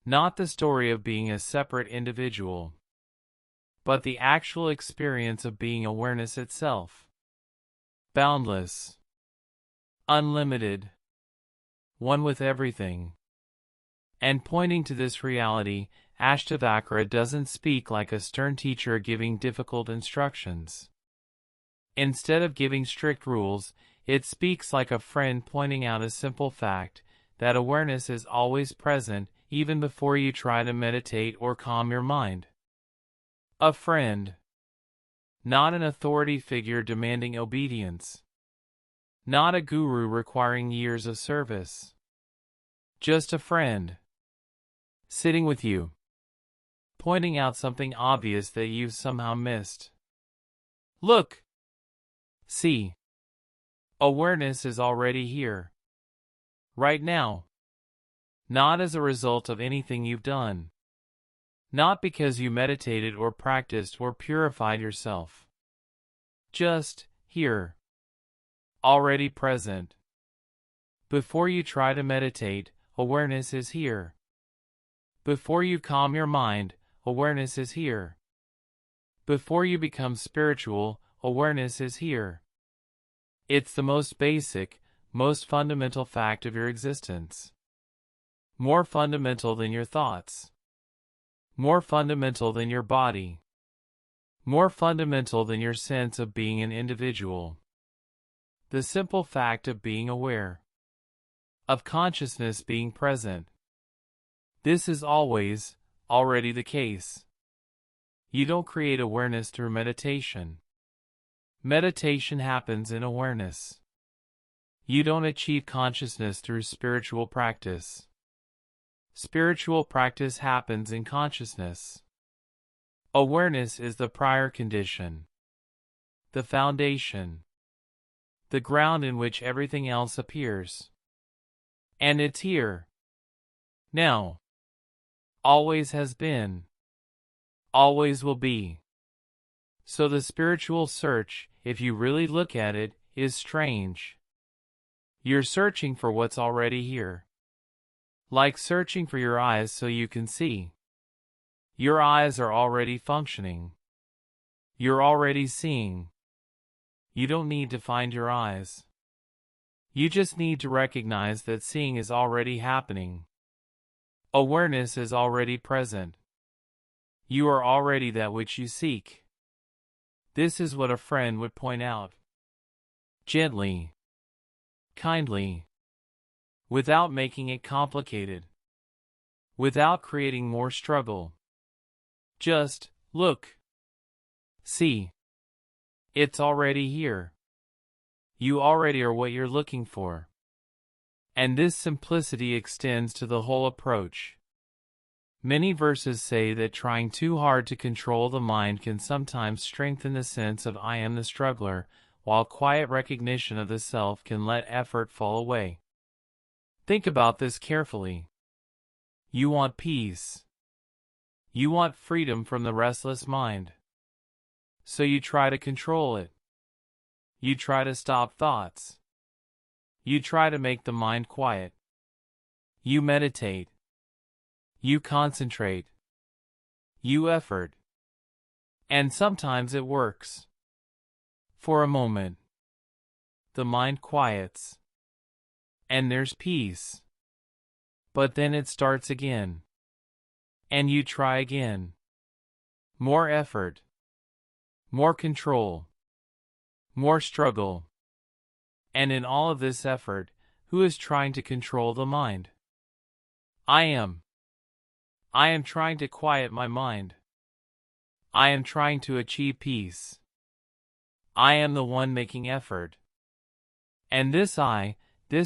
Not the story of being a separate individual, but the actual experience of being awareness itself. Boundless. Unlimited. One with everything. And pointing to this reality, Ashtavakra doesn't speak like a stern teacher giving difficult instructions. Instead of giving strict rules, it speaks like a friend pointing out a simple fact, that awareness is always present, even before you try to meditate or calm your mind. A friend. Not an authority figure demanding obedience. Not a guru requiring years of service. Just a friend. Sitting with you. Pointing out something obvious that you've somehow missed. Look. See. Awareness is already here. Right now. Not as a result of anything you've done. Not because you meditated or practiced or purified yourself. Just here. Already present. Before you try to meditate, awareness is here. Before you calm your mind, awareness is here. Before you become spiritual, awareness is here. It's the most basic, most fundamental fact of your existence. More fundamental than your thoughts. More fundamental than your body. More fundamental than your sense of being an individual. The simple fact of being aware. Of consciousness being present. This is always, already the case. You don't create awareness through meditation. Meditation happens in awareness. You don't achieve consciousness through spiritual practice. Spiritual practice happens in consciousness. Awareness is the prior condition. The foundation. The ground in which everything else appears. And it's here. Now. Always has been. Always will be. So the spiritual search, if you really look at it, is strange. You're searching for what's already here. Like searching for your eyes so you can see. Your eyes are already functioning. You're already seeing. You don't need to find your eyes. You just need to recognize that seeing is already happening. Awareness is already present. You are already that which you seek. This is what a friend would point out. Gently. Kindly. Without making it complicated. Without creating more struggle. Just, look. See. It's already here. You already are what you're looking for. And this simplicity extends to the whole approach. Many verses say that trying too hard to control the mind can sometimes strengthen the sense of I am the struggler, while quiet recognition of the self can let effort fall away. Think about this carefully. You want peace. You want freedom from the restless mind. So you try to control it. You try to stop thoughts. You try to make the mind quiet. You meditate. You concentrate. You effort. And sometimes it works. For a moment. The mind quiets. And there's peace. But then it starts again. And you try again. More effort. More control. more struggle. And in all of this effort, who is trying to control the mind? I am. I am trying to quiet my mind. I am trying to achieve peace. I am the one making effort. And this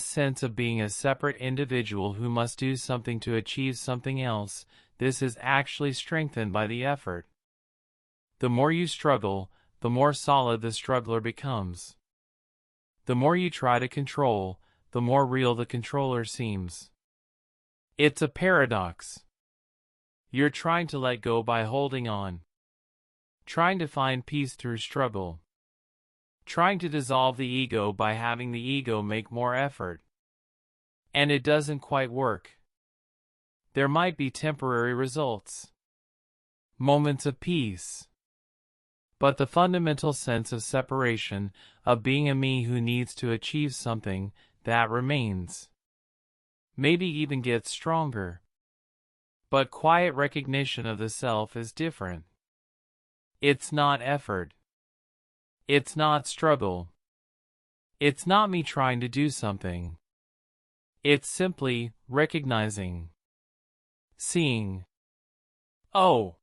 sense of being a separate individual who must do something to achieve something else, this is actually strengthened by the effort. The more you struggle, the more solid the struggler becomes. The more you try to control, the more real the controller seems. It's a paradox. You're trying to let go by holding on. Trying to find peace through struggle. Trying to dissolve the ego by having the ego make more effort. And it doesn't quite work. There might be temporary results. Moments of peace. But the fundamental sense of separation, of being a me who needs to achieve something, that remains. Maybe even gets stronger. But quiet recognition of the self is different. It's not effort. It's not struggle. It's not me trying to do something. It's simply recognizing. Seeing. Oh.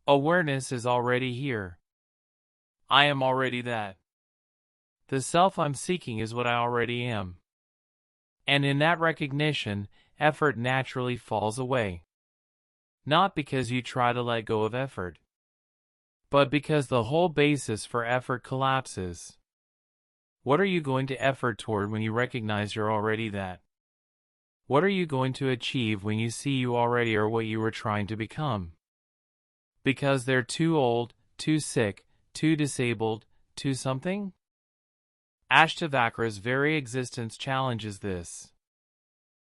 Awareness is already here. I am already that. The self I'm seeking is what I already am. And in that recognition, effort naturally falls away. Not because you try to let go of effort, but because the whole basis for effort collapses. What are you going to effort toward when you recognize you're already that? What are you going to achieve when you see you already are what you were trying to become? Because they're too old, too sick, too disabled, too something? Ashtavakra's very existence challenges this.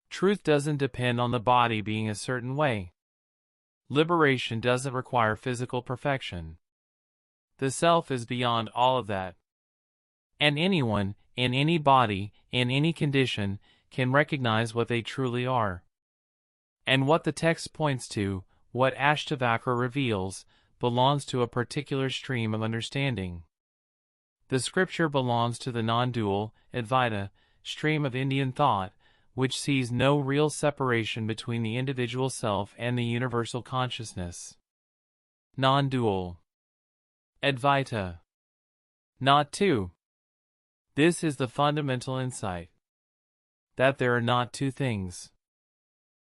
Truth doesn't depend on the body being a certain way. Liberation doesn't require physical perfection. The self is beyond all of that. And anyone, in any body, in any condition, can recognize what they truly are. And what the text points to, what Ashtavakra reveals, belongs to a particular stream of understanding. The scripture belongs to the non-dual, Advaita, stream of Indian thought, which sees no real separation between the individual self and the universal consciousness. Non-dual. Advaita. Not two. This is the fundamental insight. That there are not two things.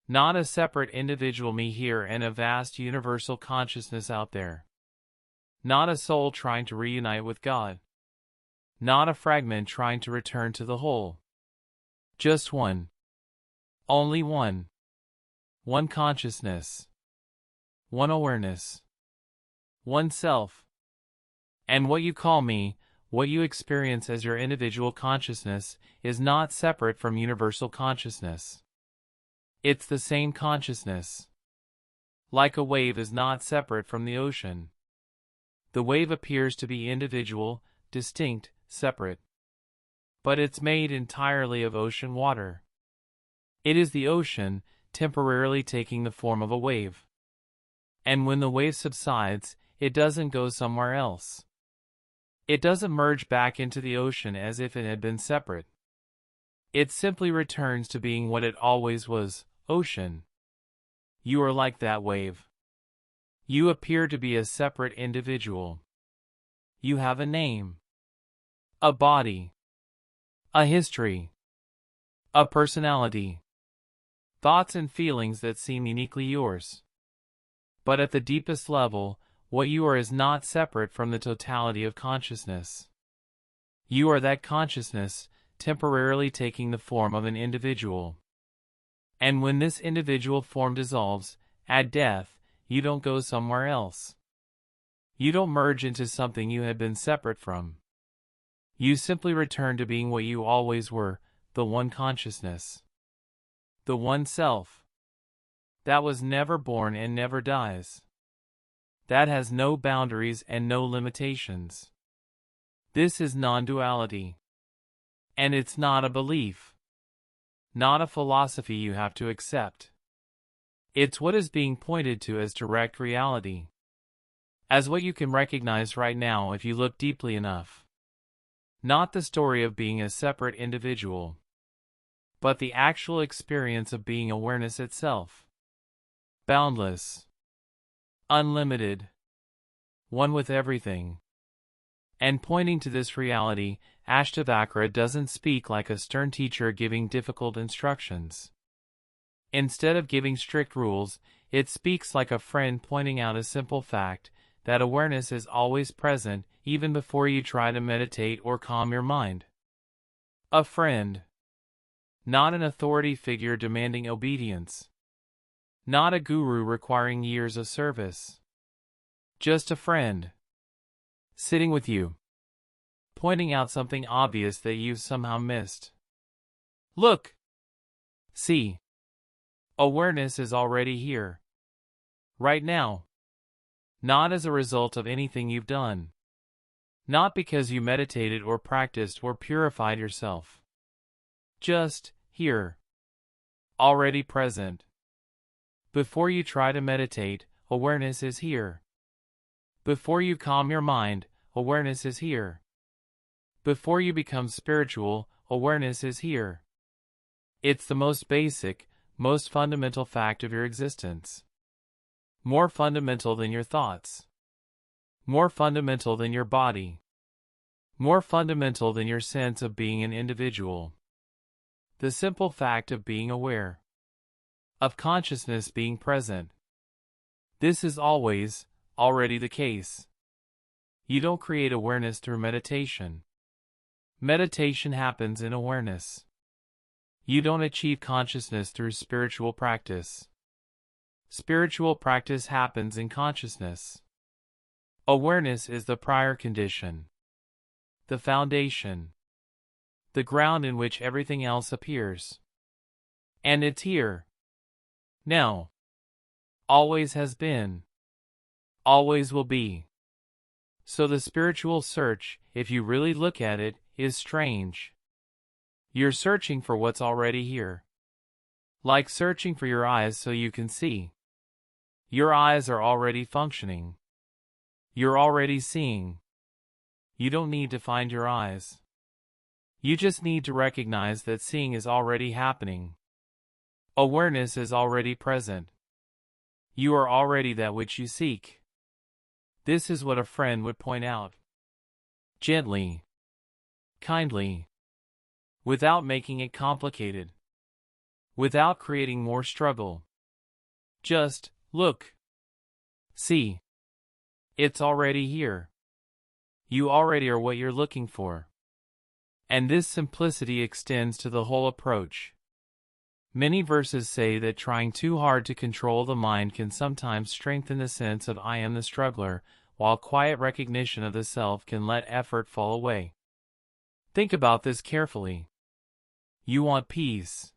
Not a separate individual me here and a vast universal consciousness out there. Not a soul trying to reunite with God. Not a fragment trying to return to the whole. Just one. Only one. One consciousness. One awareness. One self. And what you call me, what you experience as your individual consciousness, is not separate from universal consciousness. It's the same consciousness. Like a wave is not separate from the ocean. The wave appears to be individual, distinct, separate. But it's made entirely of ocean water. It is the ocean, temporarily taking the form of a wave. And when the wave subsides, it doesn't go somewhere else. It doesn't merge back into the ocean as if it had been separate. It simply returns to being what it always was, ocean. You are like that wave. You appear to be a separate individual. You have a name, a body, a history, a personality, thoughts and feelings that seem uniquely yours. But at the deepest level, what you are is not separate from the totality of consciousness. You are that consciousness, temporarily taking the form of an individual. And when this individual form dissolves, at death, you don't go somewhere else. You don't merge into something you had been separate from. You simply return to being what you always were, the one consciousness. The one self. That was never born and never dies. That has no boundaries and no limitations. This is non-duality. And it's not a belief. Not a philosophy you have to accept. It's what is being pointed to as direct reality. As what you can recognize right now if you look deeply enough. Not the story of being a separate individual, but the actual experience of being awareness itself. Boundless, unlimited, one with everything. And pointing to this reality, Ashtavakra doesn't speak like a stern teacher giving difficult instructions. Instead of giving strict rules, it speaks like a friend pointing out a simple fact, that awareness is always present, even before you try to meditate or calm your mind. A friend. Not an authority figure demanding obedience. Not a guru requiring years of service. Just a friend. Sitting with you. Pointing out something obvious that you've somehow missed. Look. See. Awareness is already here. Right now. Not as a result of anything you've done. Not because you meditated or practiced or purified yourself. Just here. Already present. Before you try to meditate, awareness is here. Before you calm your mind, awareness is here. Before you become spiritual, awareness is here. It's the most basic, most fundamental fact of your existence. More fundamental than your thoughts. More fundamental than your body. More fundamental than your sense of being an individual. The simple fact of being aware. Of consciousness being present. This is always, already the case. You don't create awareness through meditation. Meditation happens in awareness. You don't achieve consciousness through spiritual practice. Spiritual practice happens in consciousness. Awareness is the prior condition. The foundation. The ground in which everything else appears. And it's here. Now. Always has been. Always will be. So the spiritual search, if you really look at it, is strange. You're searching for what's already here. Like searching for your eyes so you can see. Your eyes are already functioning. You're already seeing. You don't need to find your eyes. You just need to recognize that seeing is already happening. Awareness is already present. You are already that which you seek. This is what a friend would point out. Gently. Kindly. Without making it complicated. Without creating more struggle. Just, look. See. It's already here. You already are what you're looking for. And this simplicity extends to the whole approach. Many verses say that trying too hard to control the mind can sometimes strengthen the sense of I am the struggler, while quiet recognition of the self can let effort fall away. Think about this carefully. You want peace.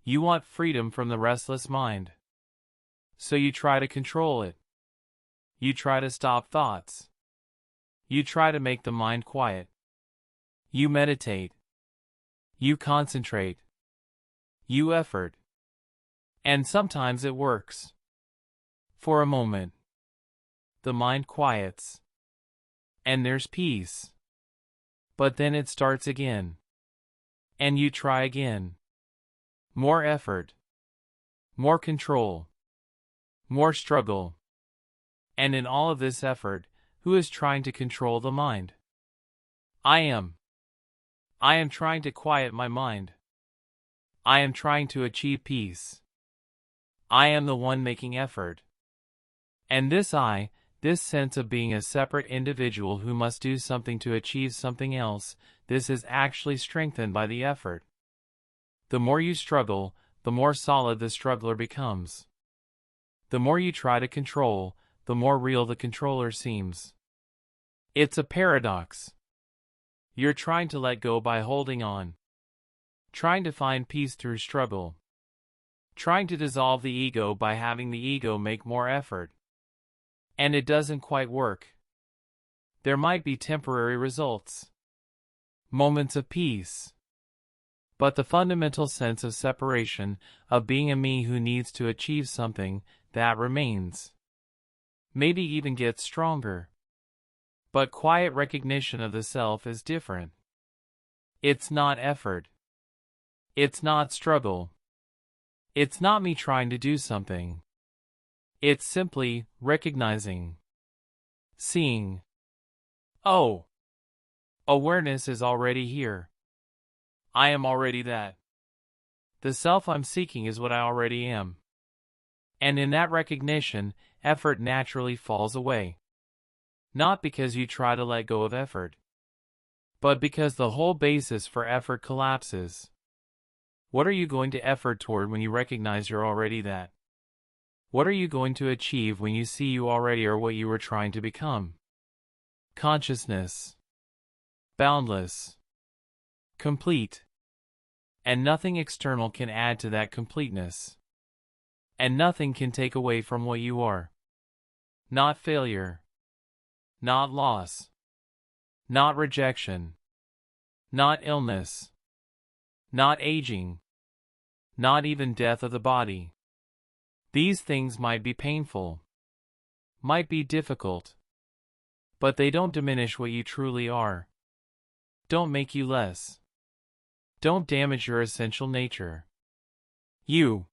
You want freedom from the restless mind. So you try to control it. You try to stop thoughts. You try to make the mind quiet. You meditate. You concentrate. You effort. And sometimes it works. For a moment. The mind quiets. And there's peace. But then it starts again. And you try again. More effort. More control. More struggle. And in all of this effort, who is trying to control the mind? I am. I am trying to quiet my mind. I am trying to achieve peace. I am the one making effort. And this I, this sense of being a separate individual who must do something to achieve something else, this is actually strengthened by the effort. The more you struggle, the more solid the struggler becomes. The more you try to control, the more real the controller seems. It's a paradox. You're trying to let go by holding on. Trying to find peace through struggle. Trying to dissolve the ego by having the ego make more effort. And it doesn't quite work. There might be temporary results. Moments of peace. But the fundamental sense of separation, of being a me who needs to achieve something, that remains. Maybe even gets stronger. But quiet recognition of the self is different. It's not effort. It's not struggle. It's not me trying to do something. It's simply recognizing. Seeing. Oh, awareness is already here. I am already that. The self I'm seeking is what I already am. And in that recognition, effort naturally falls away. Not because you try to let go of effort, but because the whole basis for effort collapses. What are you going to effort toward when you recognize you're already that? What are you going to achieve when you see you already are what you were trying to become? Consciousness. Boundless. Complete. And nothing external can add to that completeness. And nothing can take away from what you are. Not failure. Not loss. Not rejection. Not illness. Not aging. Not even death of the body. These things might be painful, might be difficult, but they don't diminish what you truly are. Don't make you less. Don't damage your essential nature. You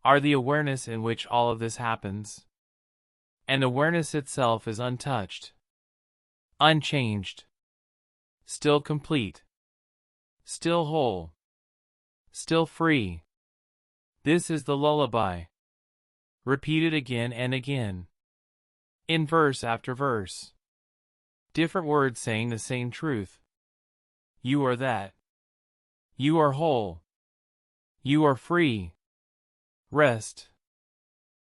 are the awareness in which all of this happens. And awareness itself is untouched, unchanged, still complete, still whole, still free. This is the lullaby. Repeated again and again. In verse after verse. Different words saying the same truth. You are that. You are whole. You are free. Rest.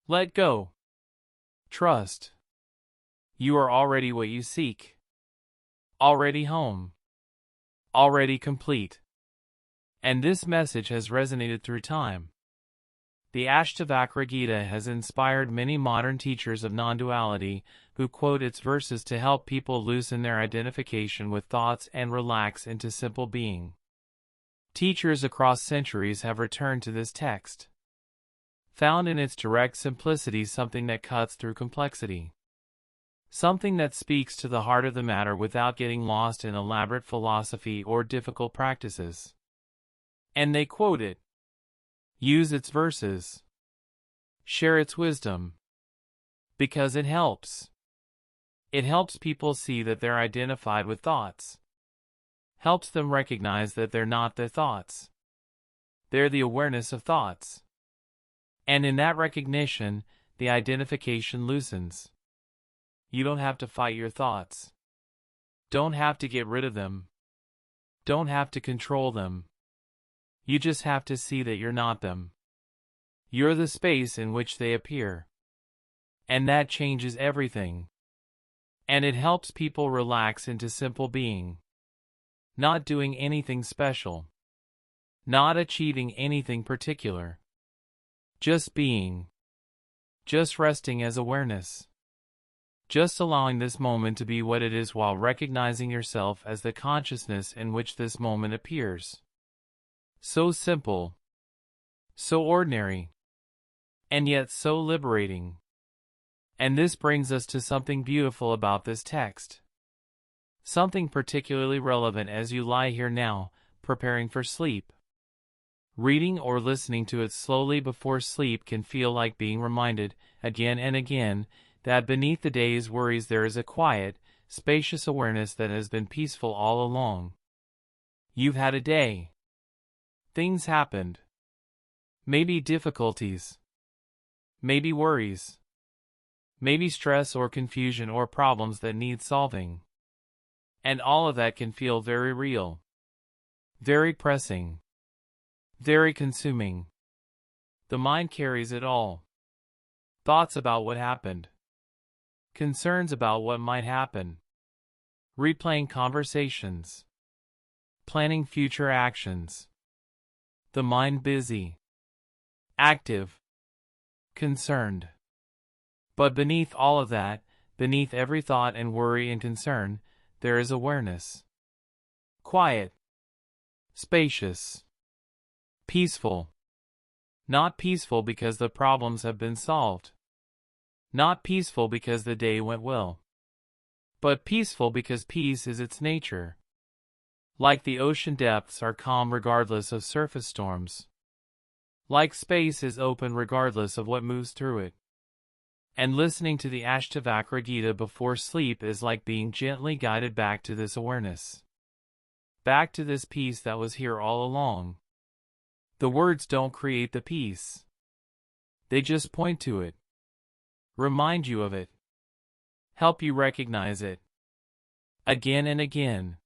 Let go. Trust. You are already what you seek. Already home. Already complete. And this message has resonated through time. The Ashtavakra Gita has inspired many modern teachers of non-duality who quote its verses to help people loosen their identification with thoughts and relax into simple being. Teachers across centuries have returned to this text. Found in its direct simplicity something that cuts through complexity. Something that speaks to the heart of the matter without getting lost in elaborate philosophy or difficult practices. And they quote it. Use its verses. Share its wisdom. Because it helps. It helps people see that they're identified with thoughts. Helps them recognize that they're not their thoughts. They're the awareness of thoughts. And in that recognition, the identification loosens. You don't have to fight your thoughts. Don't have to get rid of them. Don't have to control them. You just have to see that you're not them. You're the space in which they appear. And that changes everything. And it helps people relax into simple being. Not doing anything special. Not achieving anything particular. Just being. Just resting as awareness. Just allowing this moment to be what it is while recognizing yourself as the consciousness in which this moment appears. So simple, so ordinary, and yet so liberating. And this brings us to something beautiful about this text. Something particularly relevant as you lie here now, preparing for sleep. Reading or listening to it slowly before sleep can feel like being reminded, again and again, that beneath the day's worries there is a quiet, spacious awareness that has been peaceful all along. You've had a day. Things happened. Maybe difficulties. Maybe worries. Maybe stress or confusion or problems that need solving. And all of that can feel very real. Very pressing. Very consuming. The mind carries it all. Thoughts about what happened. Concerns about what might happen. Replaying conversations. Planning future actions. The mind busy, active, concerned. But beneath all of that, beneath every thought and worry and concern, there is awareness. Quiet, spacious, peaceful. Not peaceful because the problems have been solved. Not peaceful because the day went well. but peaceful because peace is its nature. Like the ocean depths are calm regardless of surface storms. Like space is open regardless of what moves through it. And listening to the Ashtavakra Gita before sleep is like being gently guided back to this awareness. Back to this peace that was here all along. The words don't create the peace. They just point to it. Remind you of it. Help you recognize it. Again and again.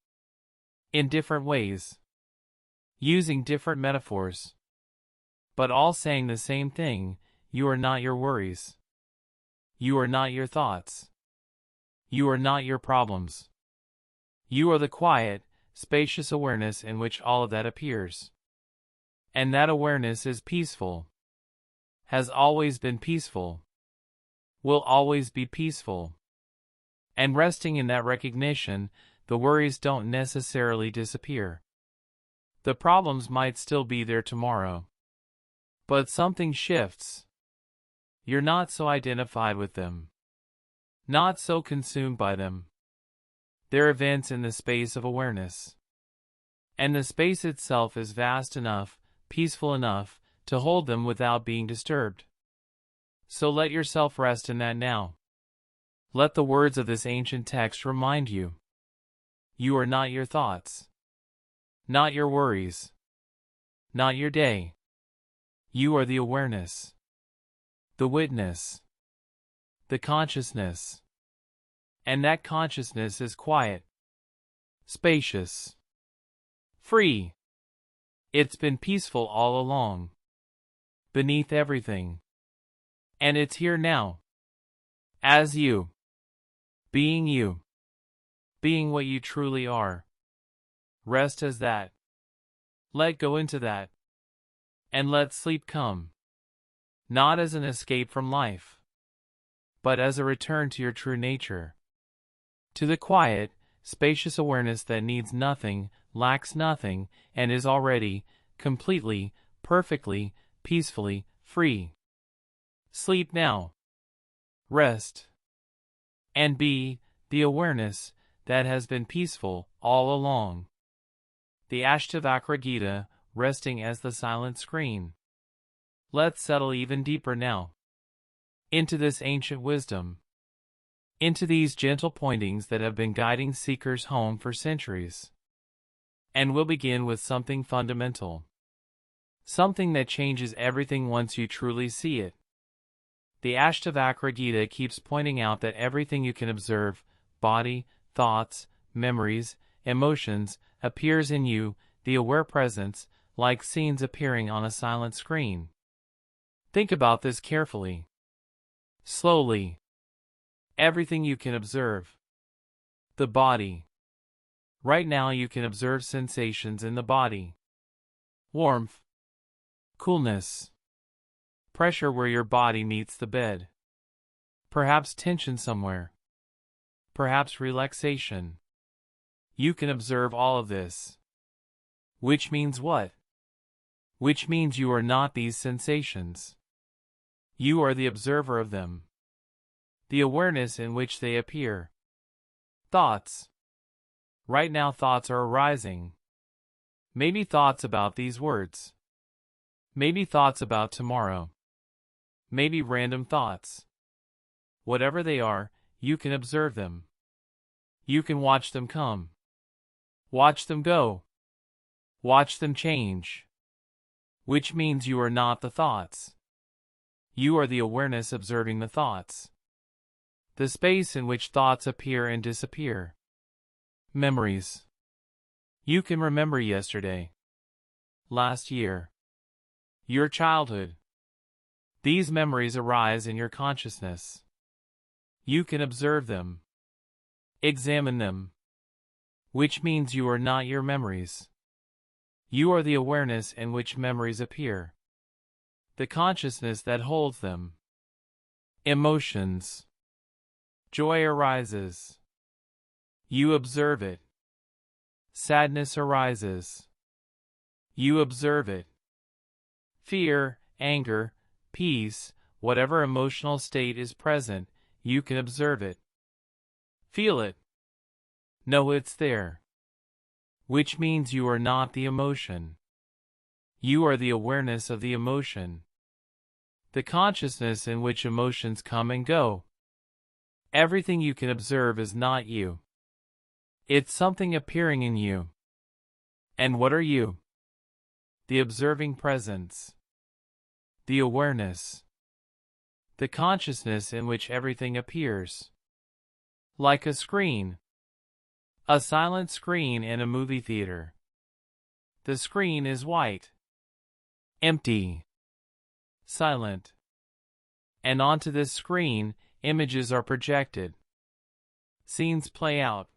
In different ways. Using different metaphors. But all saying the same thing: you are not your worries. You are not your thoughts. You are not your problems. You are the quiet, spacious awareness in which all of that appears. And that awareness is peaceful. Has always been peaceful. Will always be peaceful. And resting in that recognition, the worries don't necessarily disappear. The problems might still be there tomorrow. But something shifts. You're not so identified with them. Not so consumed by them. They're events in the space of awareness. And the space itself is vast enough, peaceful enough, to hold them without being disturbed. So let yourself rest in that now. Let the words of this ancient text remind you. You are not your thoughts. Not your worries. Not your day. You are the awareness. The witness. The consciousness. And that consciousness is quiet. Spacious. Free. It's been peaceful all along. Beneath everything. And it's here now. As you. Being you. Being what you truly are. Rest as that. Let go into that. And let sleep come. Not as an escape from life, but as a return to your true nature. To the quiet, spacious awareness that needs nothing, lacks nothing, and is already, completely, perfectly, peacefully, free. Sleep now. Rest. And be the awareness that has been peaceful all along. The Ashtavakra Gita, resting as the silent screen. Let's settle even deeper now. Into this ancient wisdom. Into these gentle pointings that have been guiding seekers home for centuries. And we'll begin with something fundamental. Something that changes everything once you truly see it. The Ashtavakra Gita keeps pointing out that everything you can observe, body, thoughts, memories, emotions, appears in you, the aware presence, like scenes appearing on a silent screen. Think about this carefully. Slowly. Everything you can observe. The body. Right now you can observe sensations in the body. Warmth. Coolness. Pressure where your body meets the bed. Perhaps tension somewhere. Perhaps relaxation. You can observe all of this. Which means what? Which means you are not these sensations. You are the observer of them. The awareness in which they appear. Thoughts. Right now thoughts are arising. Maybe thoughts about these words. Maybe thoughts about tomorrow. Maybe random thoughts. Whatever they are, you can observe them. You can watch them come. Watch them go. Watch them change. Which means you are not the thoughts. You are the awareness observing the thoughts. The space in which thoughts appear and disappear. Memories. You can remember yesterday. Last year. Your childhood. These memories arise in your consciousness. You can observe them. Examine them. Which means you are not your memories. You are the awareness in which memories appear. The consciousness that holds them. Emotions. Joy arises. You observe it. Sadness arises. You observe it. Fear, anger, peace, whatever emotional state is present, you can observe it. Feel it. Know it's there. Which means you are not the emotion. You are the awareness of the emotion. The consciousness in which emotions come and go. Everything you can observe is not you. It's something appearing in you. And what are you? The observing presence. The awareness. The consciousness in which everything appears. Like a screen. A silent screen in a movie theater. The screen is white. Empty. Silent. And onto this screen, images are projected. Scenes play out.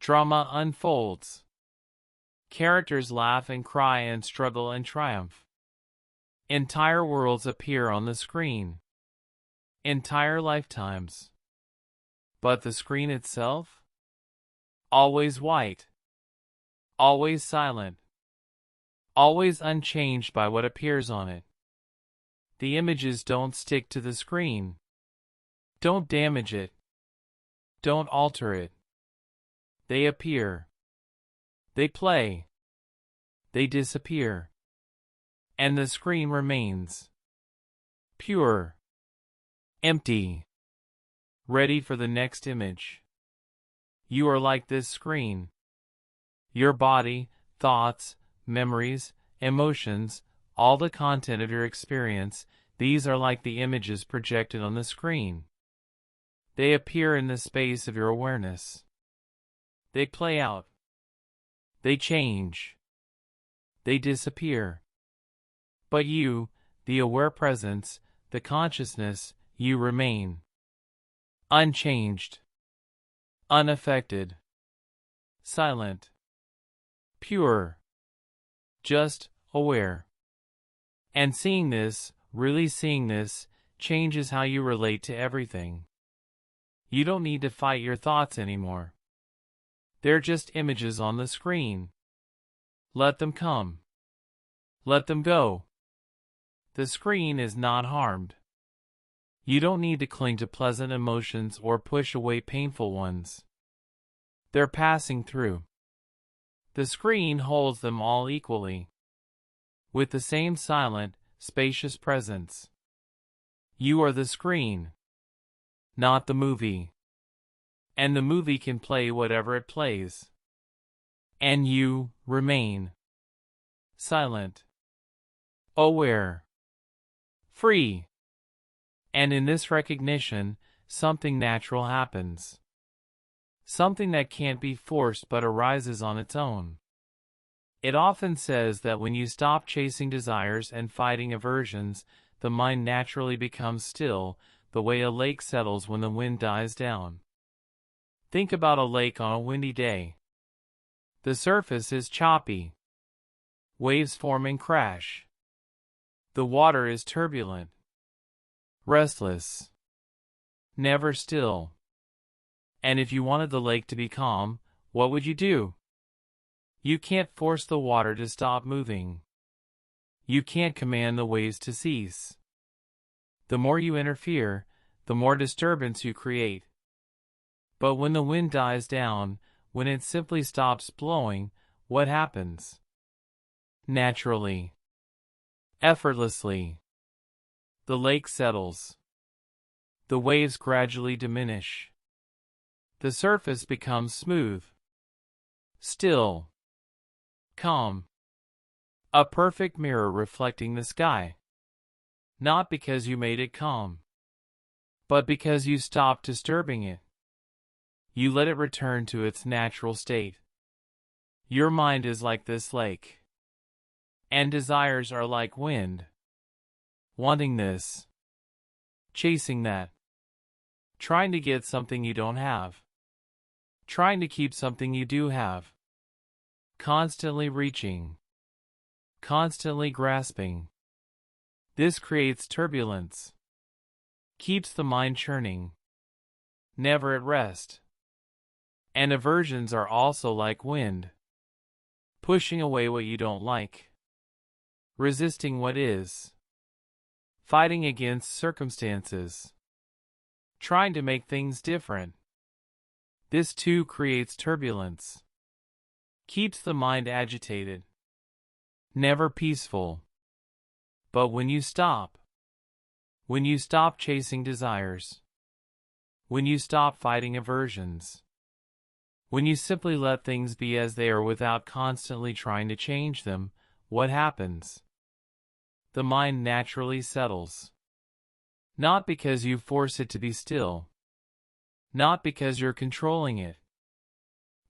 Drama unfolds. Characters laugh and cry and struggle and triumph. Entire worlds appear on the screen. Entire lifetimes. But the screen itself? Always white. Always silent. Always unchanged by what appears on it. The images don't stick to the screen. Don't damage it. Don't alter it. They appear. They play. They disappear. And the screen remains. Pure. Empty. Ready for the next image. You are like this screen. Your body, thoughts, memories, emotions, all the content of your experience, these are like the images projected on the screen. They appear in the space of your awareness. They play out. They change. They disappear. But you, the aware presence, the consciousness, you remain. Unchanged. Unaffected. Silent. Pure. Just aware. And seeing this, really seeing this, changes how you relate to everything. You don't need to fight your thoughts anymore. They're just images on the screen. Let them come. Let them go. The screen is not harmed. You don't need to cling to pleasant emotions or push away painful ones. They're passing through. The screen holds them all equally. With the same silent, spacious presence. You are the screen. Not the movie. And the movie can play whatever it plays. And you remain. Silent. Aware. Free. And in this recognition, something natural happens. Something that can't be forced but arises on its own. It often says that when you stop chasing desires and fighting aversions, the mind naturally becomes still, the way a lake settles when the wind dies down. Think about a lake on a windy day. The surface is choppy. Waves form and crash. The water is turbulent. Restless. Never still. And if you wanted the lake to be calm, what would you do? You can't force the water to stop moving. You can't command the waves to cease. The more you interfere, the more disturbance you create. But when the wind dies down, when it simply stops blowing, what happens? Naturally. Effortlessly. The lake settles. The waves gradually diminish. The surface becomes smooth. Still. Calm. A perfect mirror reflecting the sky. Not because you made it calm, but because you stopped disturbing it. You let it return to its natural state. Your mind is like this lake. And desires are like wind. Wanting this. Chasing that. Trying to get something you don't have. Trying to keep something you do have. Constantly reaching. Constantly grasping. This creates turbulence. Keeps the mind churning. Never at rest. And aversions are also like wind. Pushing away what you don't like. Resisting what is. Fighting against circumstances. Trying to make things different. This too creates turbulence, keeps the mind agitated, never peaceful. But when you stop chasing desires, when you stop fighting aversions, when you simply let things be as they are without constantly trying to change them, what happens? The mind naturally settles. Not because you force it to be still, not because you're controlling it,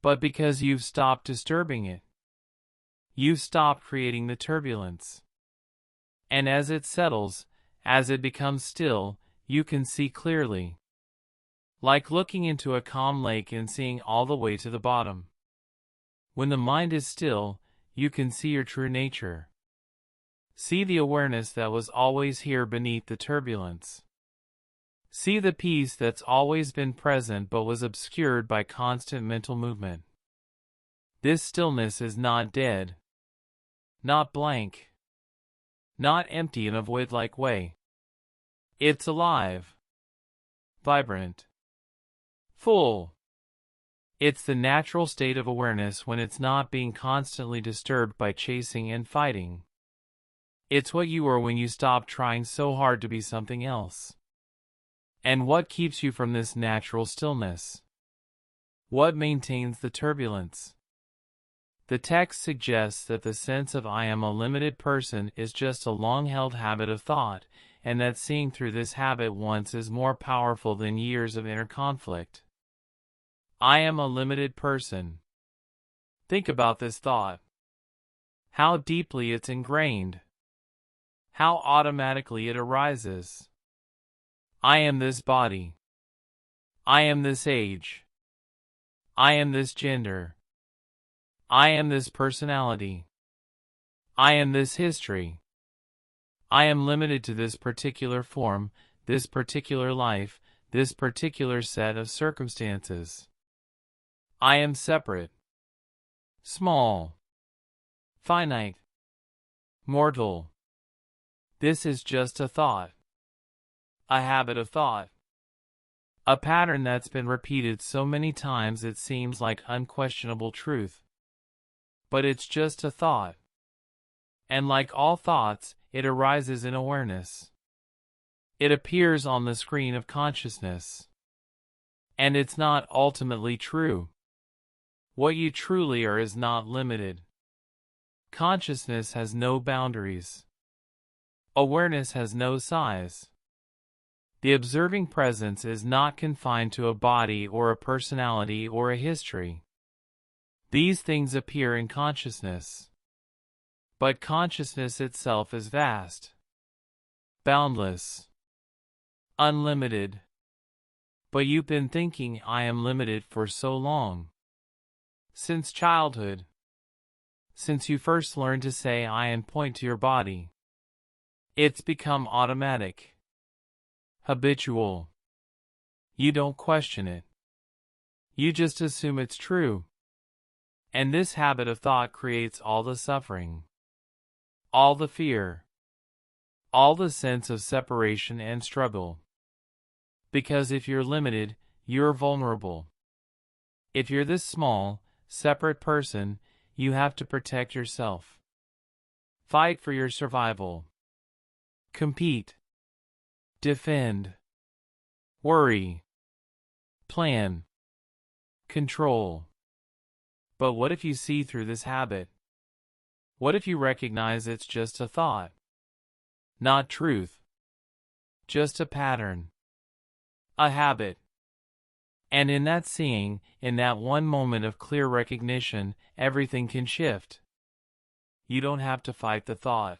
but because you've stopped disturbing it. You've stopped creating the turbulence. And as it settles, as it becomes still, you can see clearly. Like looking into a calm lake and seeing all the way to the bottom. When the mind is still, you can see your true nature. See the awareness that was always here beneath the turbulence. See the peace that's always been present but was obscured by constant mental movement. This stillness is not dead, not blank, not empty in a void-like way. It's alive, vibrant, full. It's the natural state of awareness when it's not being constantly disturbed by chasing and fighting. It's what you are when you stop trying so hard to be something else. And what keeps you from this natural stillness? What maintains the turbulence? The text suggests that the sense of I am a limited person is just a long-held habit of thought, and that seeing through this habit once is more powerful than years of inner conflict. I am a limited person. Think about this thought. How deeply it's ingrained. How automatically it arises. I am this body. I am this age. I am this gender. I am this personality. I am this history. I am limited to this particular form, this particular life, this particular set of circumstances. I am separate, small, finite, mortal. This is just a thought, a habit of thought, a pattern that's been repeated so many times it seems like unquestionable truth. But it's just a thought. And like all thoughts, it arises in awareness. It appears on the screen of consciousness. And it's not ultimately true. What you truly are is not limited. Consciousness has no boundaries. Awareness has no size. The observing presence is not confined to a body or a personality or a history. These things appear in consciousness. But consciousness itself is vast, boundless, unlimited. But you've been thinking I am limited for so long. Since childhood. Since you first learned to say I and point to your body. It's become automatic. Habitual. You don't question it. You just assume it's true. And this habit of thought creates all the suffering, all the fear, all the sense of separation and struggle. Because if you're limited, you're vulnerable. If you're this small, separate person, you have to protect yourself. Fight for your survival. Compete. Defend. Worry. Plan. Control. But what if you see through this habit? What if you recognize it's just a thought? Not truth. Just a pattern. A habit. And in that seeing, in that one moment of clear recognition, everything can shift. You don't have to fight the thought.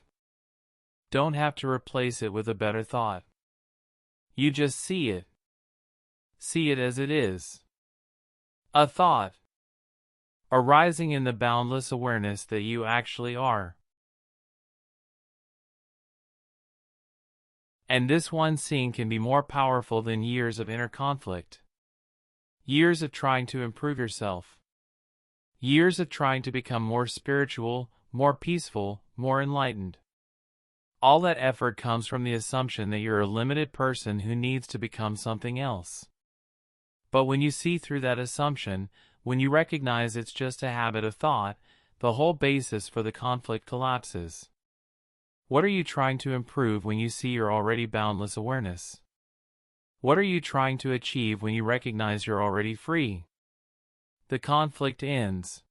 Don't have to replace it with a better thought. You just see it. See it as it is. A thought. Arising in the boundless awareness that you actually are. And this one seeing can be more powerful than years of inner conflict. Years of trying to improve yourself. Years of trying to become more spiritual, more peaceful, more enlightened. All that effort comes from the assumption that you're a limited person who needs to become something else. But when you see through that assumption, when you recognize it's just a habit of thought, the whole basis for the conflict collapses. What are you trying to improve when you see your already boundless awareness? What are you trying to achieve when you recognize you're already free? The conflict ends.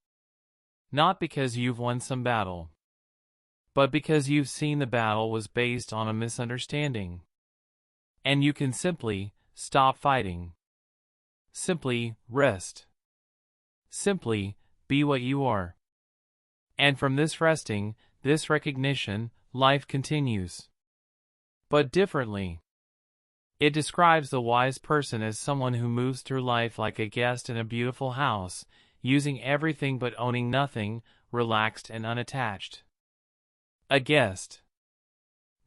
Not because you've won some battle, but because you've seen the battle was based on a misunderstanding. And you can simply stop fighting. Simply rest. Simply be what you are. And from this resting, this recognition, life continues. But differently. It describes the wise person as someone who moves through life like a guest in a beautiful house, using everything but owning nothing, relaxed and unattached. A guest.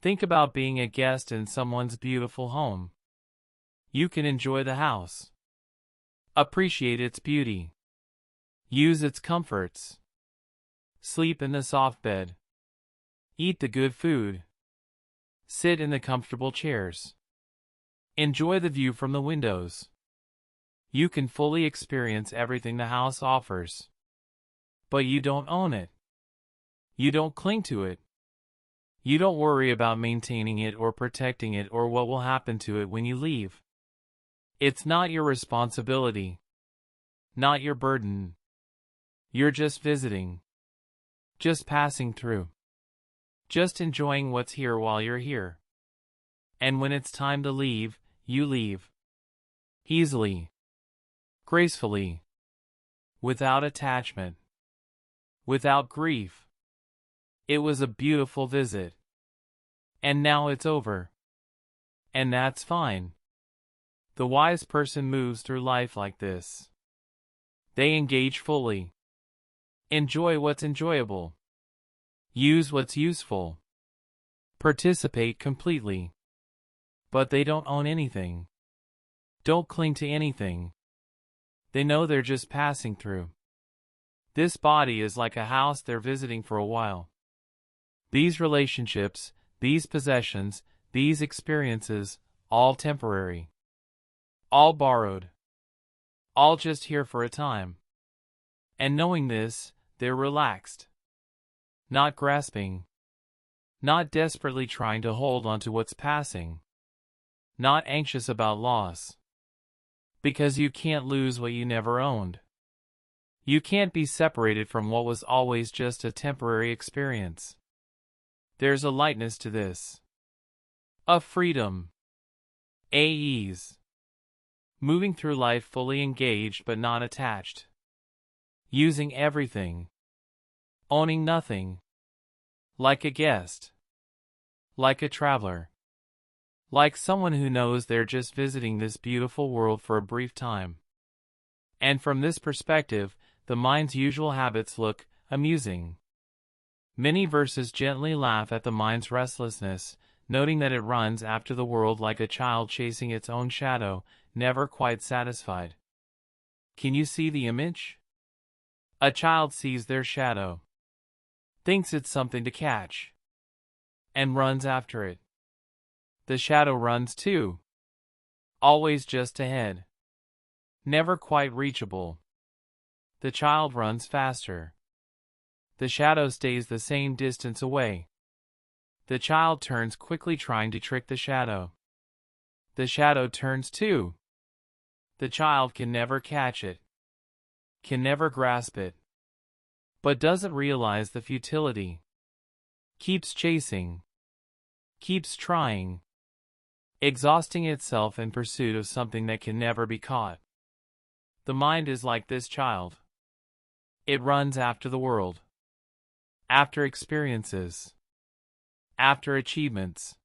Think about being a guest in someone's beautiful home. You can enjoy the house. Appreciate its beauty. Use its comforts. Sleep in the soft bed. Eat the good food. Sit in the comfortable chairs. Enjoy the view from the windows. You can fully experience everything the house offers. But you don't own it. You don't cling to it. You don't worry about maintaining it or protecting it or what will happen to it when you leave. It's not your responsibility. Not your burden. You're just visiting. Just passing through. Just enjoying what's here while you're here. And when it's time to leave, you leave. Easily. Gracefully. Without attachment. Without grief. It was a beautiful visit. And now it's over. And that's fine. The wise person moves through life like this. They engage fully. Enjoy what's enjoyable. Use what's useful. Participate completely. But they don't own anything. Don't cling to anything. They know they're just passing through. This body is like a house they're visiting for a while. These relationships, these possessions, these experiences, all temporary. All borrowed. All just here for a time. And knowing this, they're relaxed. Not grasping. Not desperately trying to hold onto what's passing. Not anxious about loss. Because you can't lose what you never owned. You can't be separated from what was always just a temporary experience. There's a lightness to this. A freedom. A ease. Moving through life fully engaged but not attached. Using everything. Owning nothing. Like a guest. Like a traveler. Like someone who knows they're just visiting this beautiful world for a brief time. And from this perspective, the mind's usual habits look amusing. Many verses gently laugh at the mind's restlessness, noting that it runs after the world like a child chasing its own shadow, never quite satisfied. Can you see the image? A child sees their shadow, thinks it's something to catch, and runs after it. The shadow runs too, always just ahead, never quite reachable. The child runs faster. The shadow stays the same distance away. The child turns quickly trying to trick the shadow. The shadow turns too. The child can never catch it, can never grasp it, but doesn't realize the futility. Keeps chasing, keeps trying, exhausting itself in pursuit of something that can never be caught. The mind is like this child. It runs after the world, after experiences, after achievements,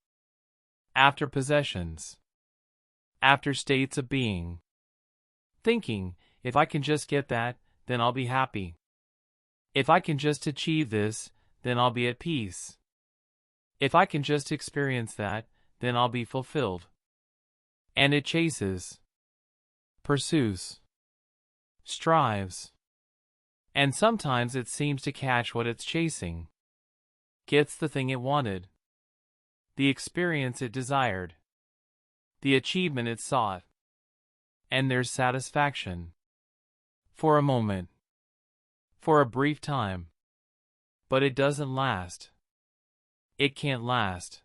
after possessions, after states of being, thinking, if I can just get that, then I'll be happy. If I can just achieve this, then I'll be at peace. If I can just experience that, then I'll be fulfilled. And it chases, pursues, strives. And sometimes it seems to catch what it's chasing. Gets the thing it wanted. The experience it desired. The achievement it sought. And there's satisfaction. For a moment. For a brief time. But it doesn't last. It can't last.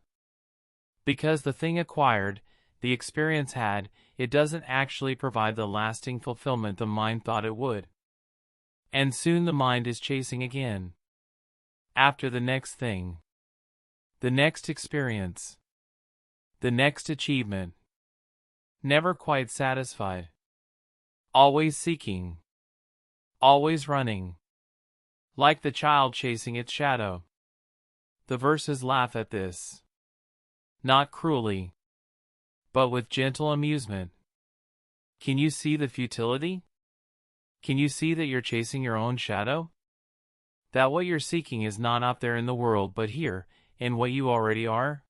Because the thing acquired, the experience had, it doesn't actually provide the lasting fulfillment the mind thought it would. And soon the mind is chasing again. After the next thing. The next experience. The next achievement. Never quite satisfied. Always seeking. Always running. Like the child chasing its shadow. The verses laugh at this. Not cruelly, but with gentle amusement. Can you see the futility? Can you see that you're chasing your own shadow? That what you're seeking is not up there in the world but here, in what you already are?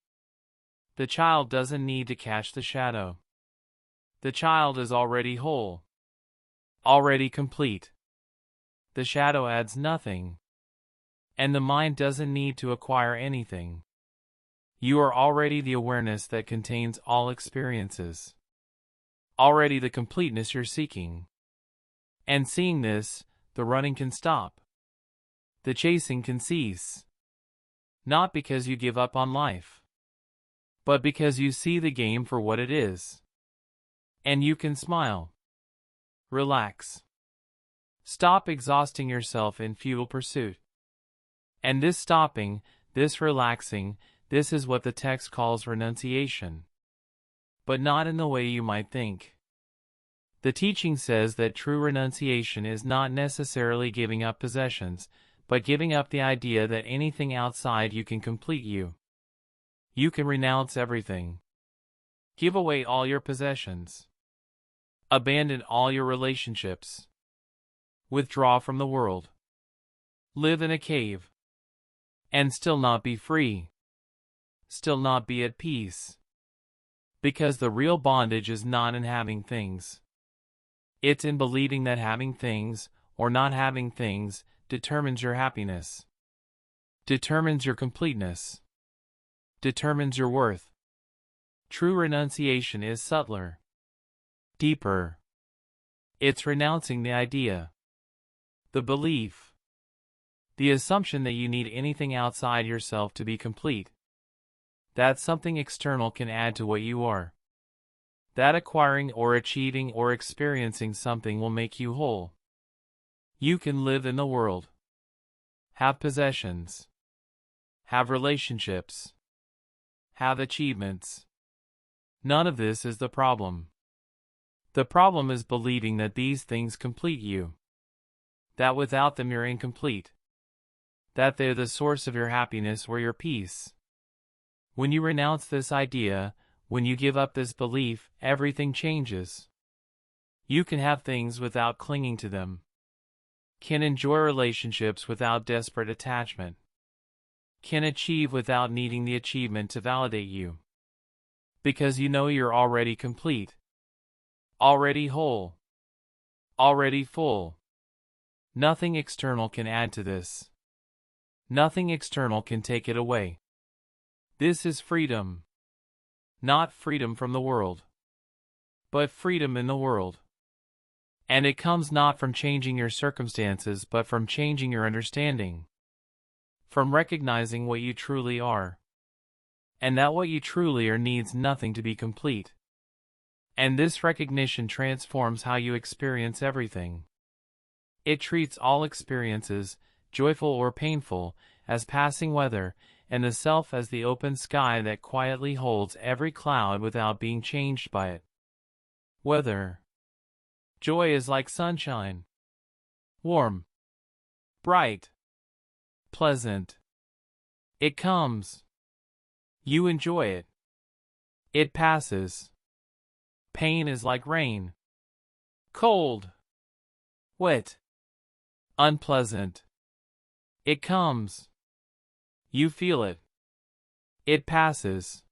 The child doesn't need to catch the shadow. The child is already whole. Already complete. The shadow adds nothing. And the mind doesn't need to acquire anything. You are already the awareness that contains all experiences. Already the completeness you're seeking. And seeing this, the running can stop. The chasing can cease. Not because you give up on life, but because you see the game for what it is. And you can smile. Relax. Stop exhausting yourself in futile pursuit. And this stopping, this relaxing, this is what the text calls renunciation. But not in the way you might think. The teaching says that true renunciation is not necessarily giving up possessions, but giving up the idea that anything outside you can complete you. You can renounce everything. Give away all your possessions. Abandon all your relationships. Withdraw from the world. Live in a cave. And still not be free. Still not be at peace. Because the real bondage is not in having things. It's in believing that having things, or not having things, determines your happiness. Determines your completeness. Determines your worth. True renunciation is subtler. Deeper. It's renouncing the idea. The belief. The assumption that you need anything outside yourself to be complete. That something external can add to what you are. That acquiring or achieving or experiencing something will make you whole. You can live in the world. Have possessions. Have relationships. Have achievements. None of this is the problem. The problem is believing that these things complete you. That without them you're incomplete. That they're the source of your happiness or your peace. When you renounce this idea, when you give up this belief, everything changes. You can have things without clinging to them. Can enjoy relationships without desperate attachment. Can achieve without needing the achievement to validate you. Because you know you're already complete. Already whole. Already full. Nothing external can add to this. Nothing external can take it away. This is freedom. Not freedom from the world, but freedom in the world. And it comes not from changing your circumstances but from changing your understanding. From recognizing what you truly are. And that what you truly are needs nothing to be complete. And this recognition transforms how you experience everything. It treats all experiences, joyful or painful, as passing weather, and the self as the open sky that quietly holds every cloud without being changed by it. Weather. Joy is like sunshine. Warm. Bright. Pleasant. It comes. You enjoy it. It passes. Pain is like rain. Cold. Wet. Unpleasant. It comes. You feel it. It passes.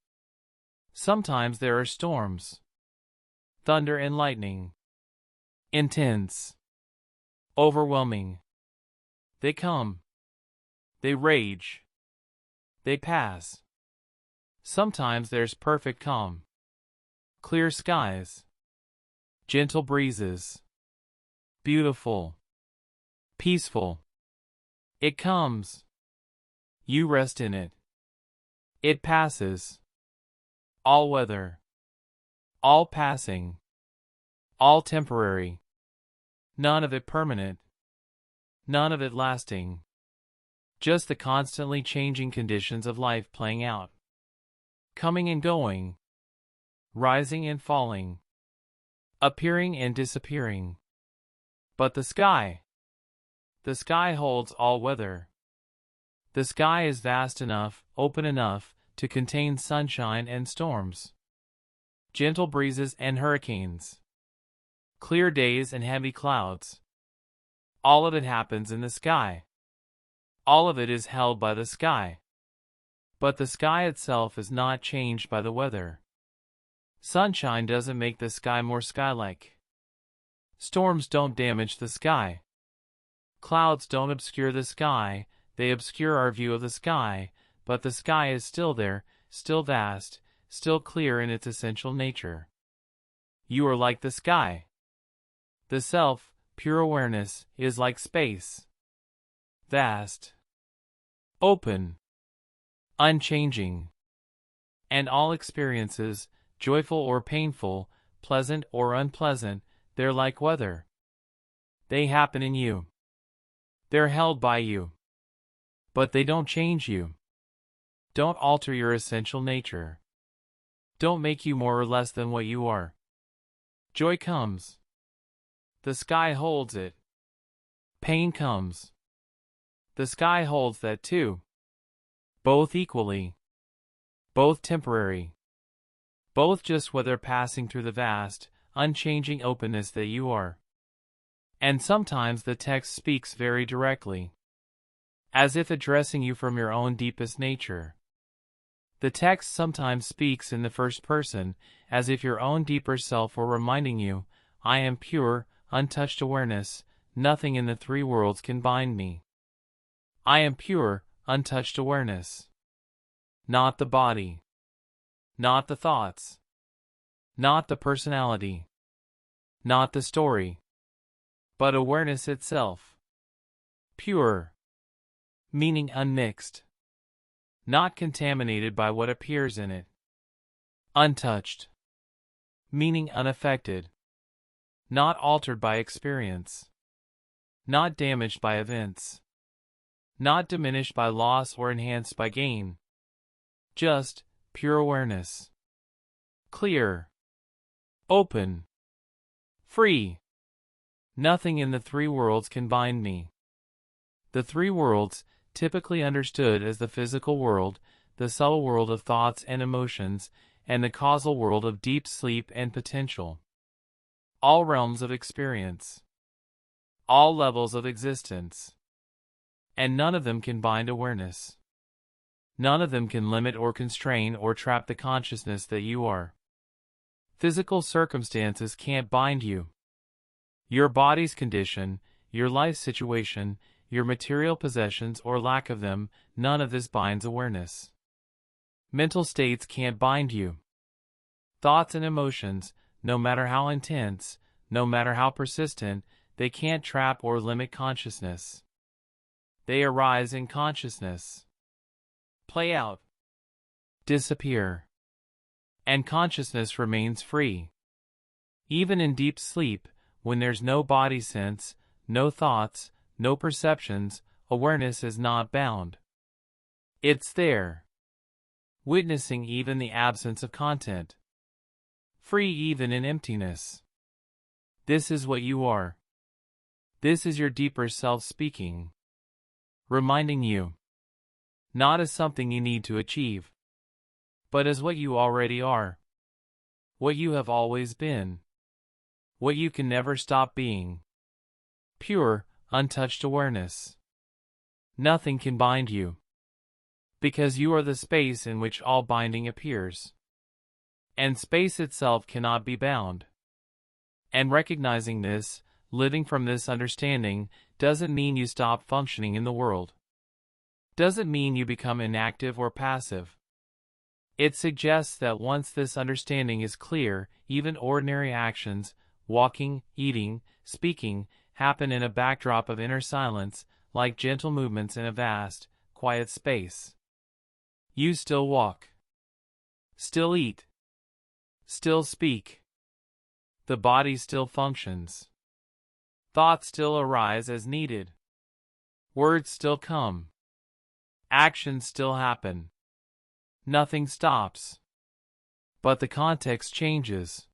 Sometimes there are storms. Thunder and lightning. Intense. Overwhelming. They come. They rage. They pass. Sometimes there's perfect calm. Clear skies. Gentle breezes. Beautiful. Peaceful. It comes. You rest in it. It passes. All weather. All passing. All temporary. None of it permanent. None of it lasting. Just the constantly changing conditions of life playing out. Coming and going. Rising and falling. Appearing and disappearing. But the sky holds all weather. The sky is vast enough, open enough, to contain sunshine and storms. Gentle breezes and hurricanes. Clear days and heavy clouds. All of it happens in the sky. All of it is held by the sky. But the sky itself is not changed by the weather. Sunshine doesn't make the sky more sky-like. Storms don't damage the sky. Clouds don't obscure the sky, they obscure our view of the sky, but the sky is still there, still vast, still clear in its essential nature. You are like the sky. The self, pure awareness, is like space. Vast. Open. Unchanging. And all experiences, joyful or painful, pleasant or unpleasant, they're like weather. They happen in you. They're held by you. But they don't change you. Don't alter your essential nature. Don't make you more or less than what you are. Joy comes. The sky holds it. Pain comes. The sky holds that too. Both equally. Both temporary. Both just weather passing through the vast, unchanging openness that you are. And sometimes the text speaks very directly, as if addressing you from your own deepest nature. The text sometimes speaks in the first person, as if your own deeper self were reminding you, I am pure, untouched awareness, nothing in the three worlds can bind me. I am pure, untouched awareness. Not the body. Not the thoughts. Not the personality. Not the story. But awareness itself. Pure. Meaning unmixed. Not contaminated by what appears in it. Untouched. Meaning unaffected. Not altered by experience. Not damaged by events. Not diminished by loss or enhanced by gain. Just pure awareness. Clear. Open. Free. Nothing in the three worlds can bind me. The three worlds, typically understood as the physical world, the subtle world of thoughts and emotions, and the causal world of deep sleep and potential. All realms of experience. All levels of existence. And none of them can bind awareness. None of them can limit or constrain or trap the consciousness that you are. Physical circumstances can't bind you. Your body's condition, your life situation, your material possessions or lack of them, none of this binds awareness. Mental states can't bind you. Thoughts and emotions, no matter how intense, no matter how persistent, they can't trap or limit consciousness. They arise in consciousness. Play out. Disappear. And consciousness remains free. Even in deep sleep, when there's no body sense, no thoughts, no perceptions, awareness is not bound. It's there. Witnessing even the absence of content. Free even in emptiness. This is what you are. This is your deeper self speaking. Reminding you. Not as something you need to achieve. But as what you already are. What you have always been. What you can never stop being. Pure, untouched awareness. Nothing can bind you. Because you are the space in which all binding appears. And space itself cannot be bound. And recognizing this, living from this understanding, doesn't mean you stop functioning in the world. Doesn't mean you become inactive or passive. It suggests that once this understanding is clear, even ordinary actions, walking, eating, speaking, happen in a backdrop of inner silence, like gentle movements in a vast, quiet space. You still walk. Still eat. Still speak. The body still functions. Thoughts still arise as needed. Words still come. Actions still happen. Nothing stops. But the context changes.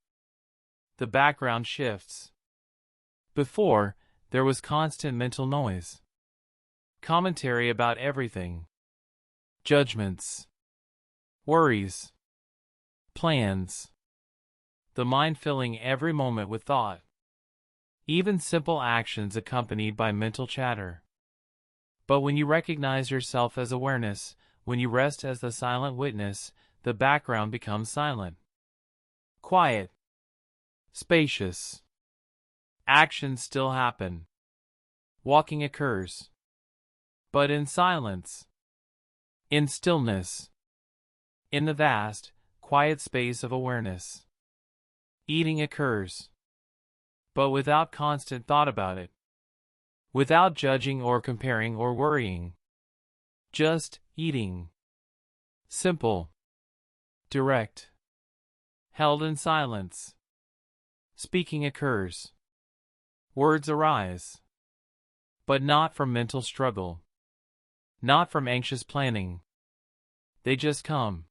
The background shifts. Before, there was constant mental noise. Commentary about everything. Judgments. Worries. Plans. The mind filling every moment with thought. Even simple actions accompanied by mental chatter. But when you recognize yourself as awareness, when you rest as the silent witness, the background becomes silent. Quiet. Spacious. Actions still happen. Walking occurs. But in silence. In stillness. In the vast, quiet space of awareness. Eating occurs. But without constant thought about it. Without judging or comparing or worrying. Just eating. Simple. Direct. Held in silence. Speaking occurs. Words arise. But not from mental struggle. Not from anxious planning. They just come.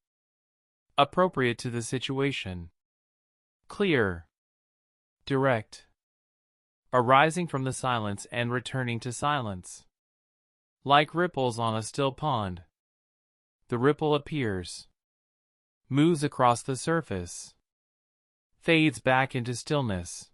Appropriate to the situation. Clear. Direct. Arising from the silence and returning to silence. Like ripples on a still pond. The ripple appears. Moves across the surface. Fades back into stillness.